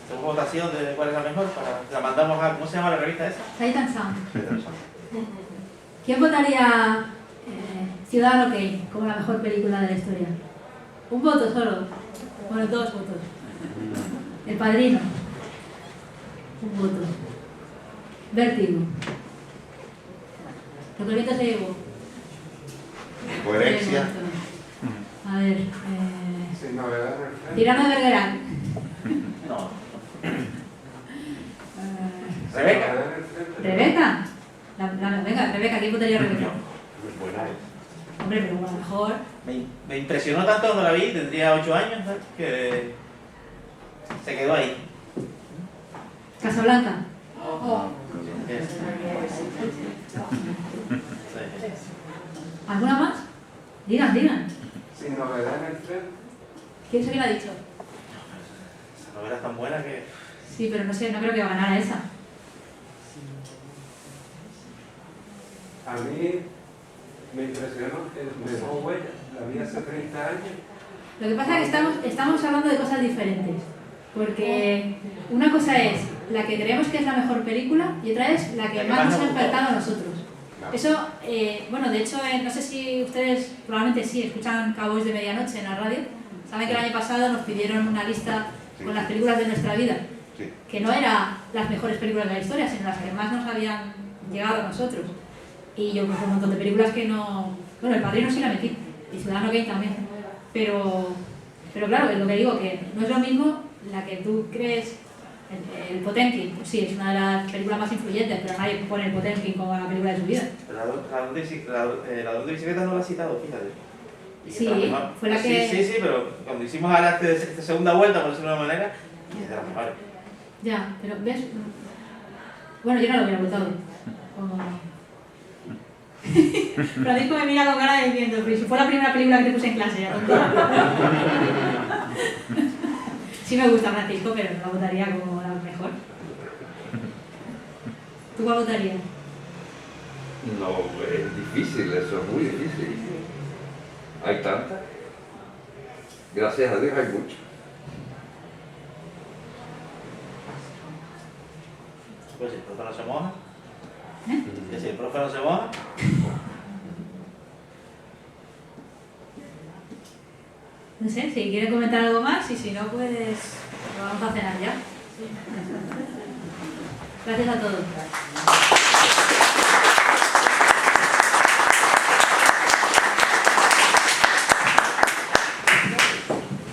¿Hacemos votación de cuál es la mejor? La mandamos a... ¿Cómo se llama la revista esa? Sight and Sound. ¿Quién votaría Ciudadano Kane como la mejor película de la historia? Un voto solo. Bueno, 2 votos. El Padrino. Un voto. Vértigo. Lo que el viento se llevó. Coherencia. A ver. Sin novedad. Tirano de Bergerac. No. Rebeca. ¿Rebeca? Venga, Rebeca, ¿quién votaría Rebeca? Buena es. Hombre, pero a lo mejor... Me impresionó tanto cuando la vi, tendría 8 años, ¿sabes? Que se quedó ahí. Casablanca. ¿Alguna más? Digan. Sin novedad en el tren. ¿Quién se lo ha dicho? Esa novela es tan buena que... Sí, pero no sé, no creo que ganara esa. A mí me impresionó el dejó huella, la vi hace 30 años. Lo que pasa es que estamos hablando de cosas diferentes. Porque una cosa es la que creemos que es la mejor película y otra es la que más nos ha impactado a nosotros. Eso, bueno, de hecho, no sé si ustedes, probablemente sí, escuchan Cowboys de Medianoche en la radio. Saben que el año pasado nos pidieron una lista con las películas de nuestra vida. Que no eran las mejores películas de la historia, sino las que más nos habían llegado a nosotros. Y yo pues un montón de películas que no... Bueno, El Padrino sí la metí, y Ciudadano Kane también. Pero claro, es lo que digo, que no es lo mismo la que tú crees... El Potemkin, pues sí, es una de las películas más influyentes, pero nadie pone el Potemkin como la película de su vida. La de bicicleta no la ha citado, fíjate. Sí, fue la que... Sí, pero cuando hicimos ahora esta segunda vuelta, por decirlo de una manera, es de las mejores. Ya, pero ¿ves? Bueno, yo no lo hubiera votado. Francisco me mira con cara de diciendo, pero si fue la primera película que te puse en clase, ya tonta. Sí me gusta Francisco, pero no la votaría como la mejor. ¿Tú cuál votarías? No, es difícil, eso es muy difícil. Hay tantas. Gracias a Dios hay muchas. Pues si el profe no se moja. Que si el profe no se moja. No sé, si quiere comentar algo más y si no, pues lo vamos a cenar ya. Gracias a todos.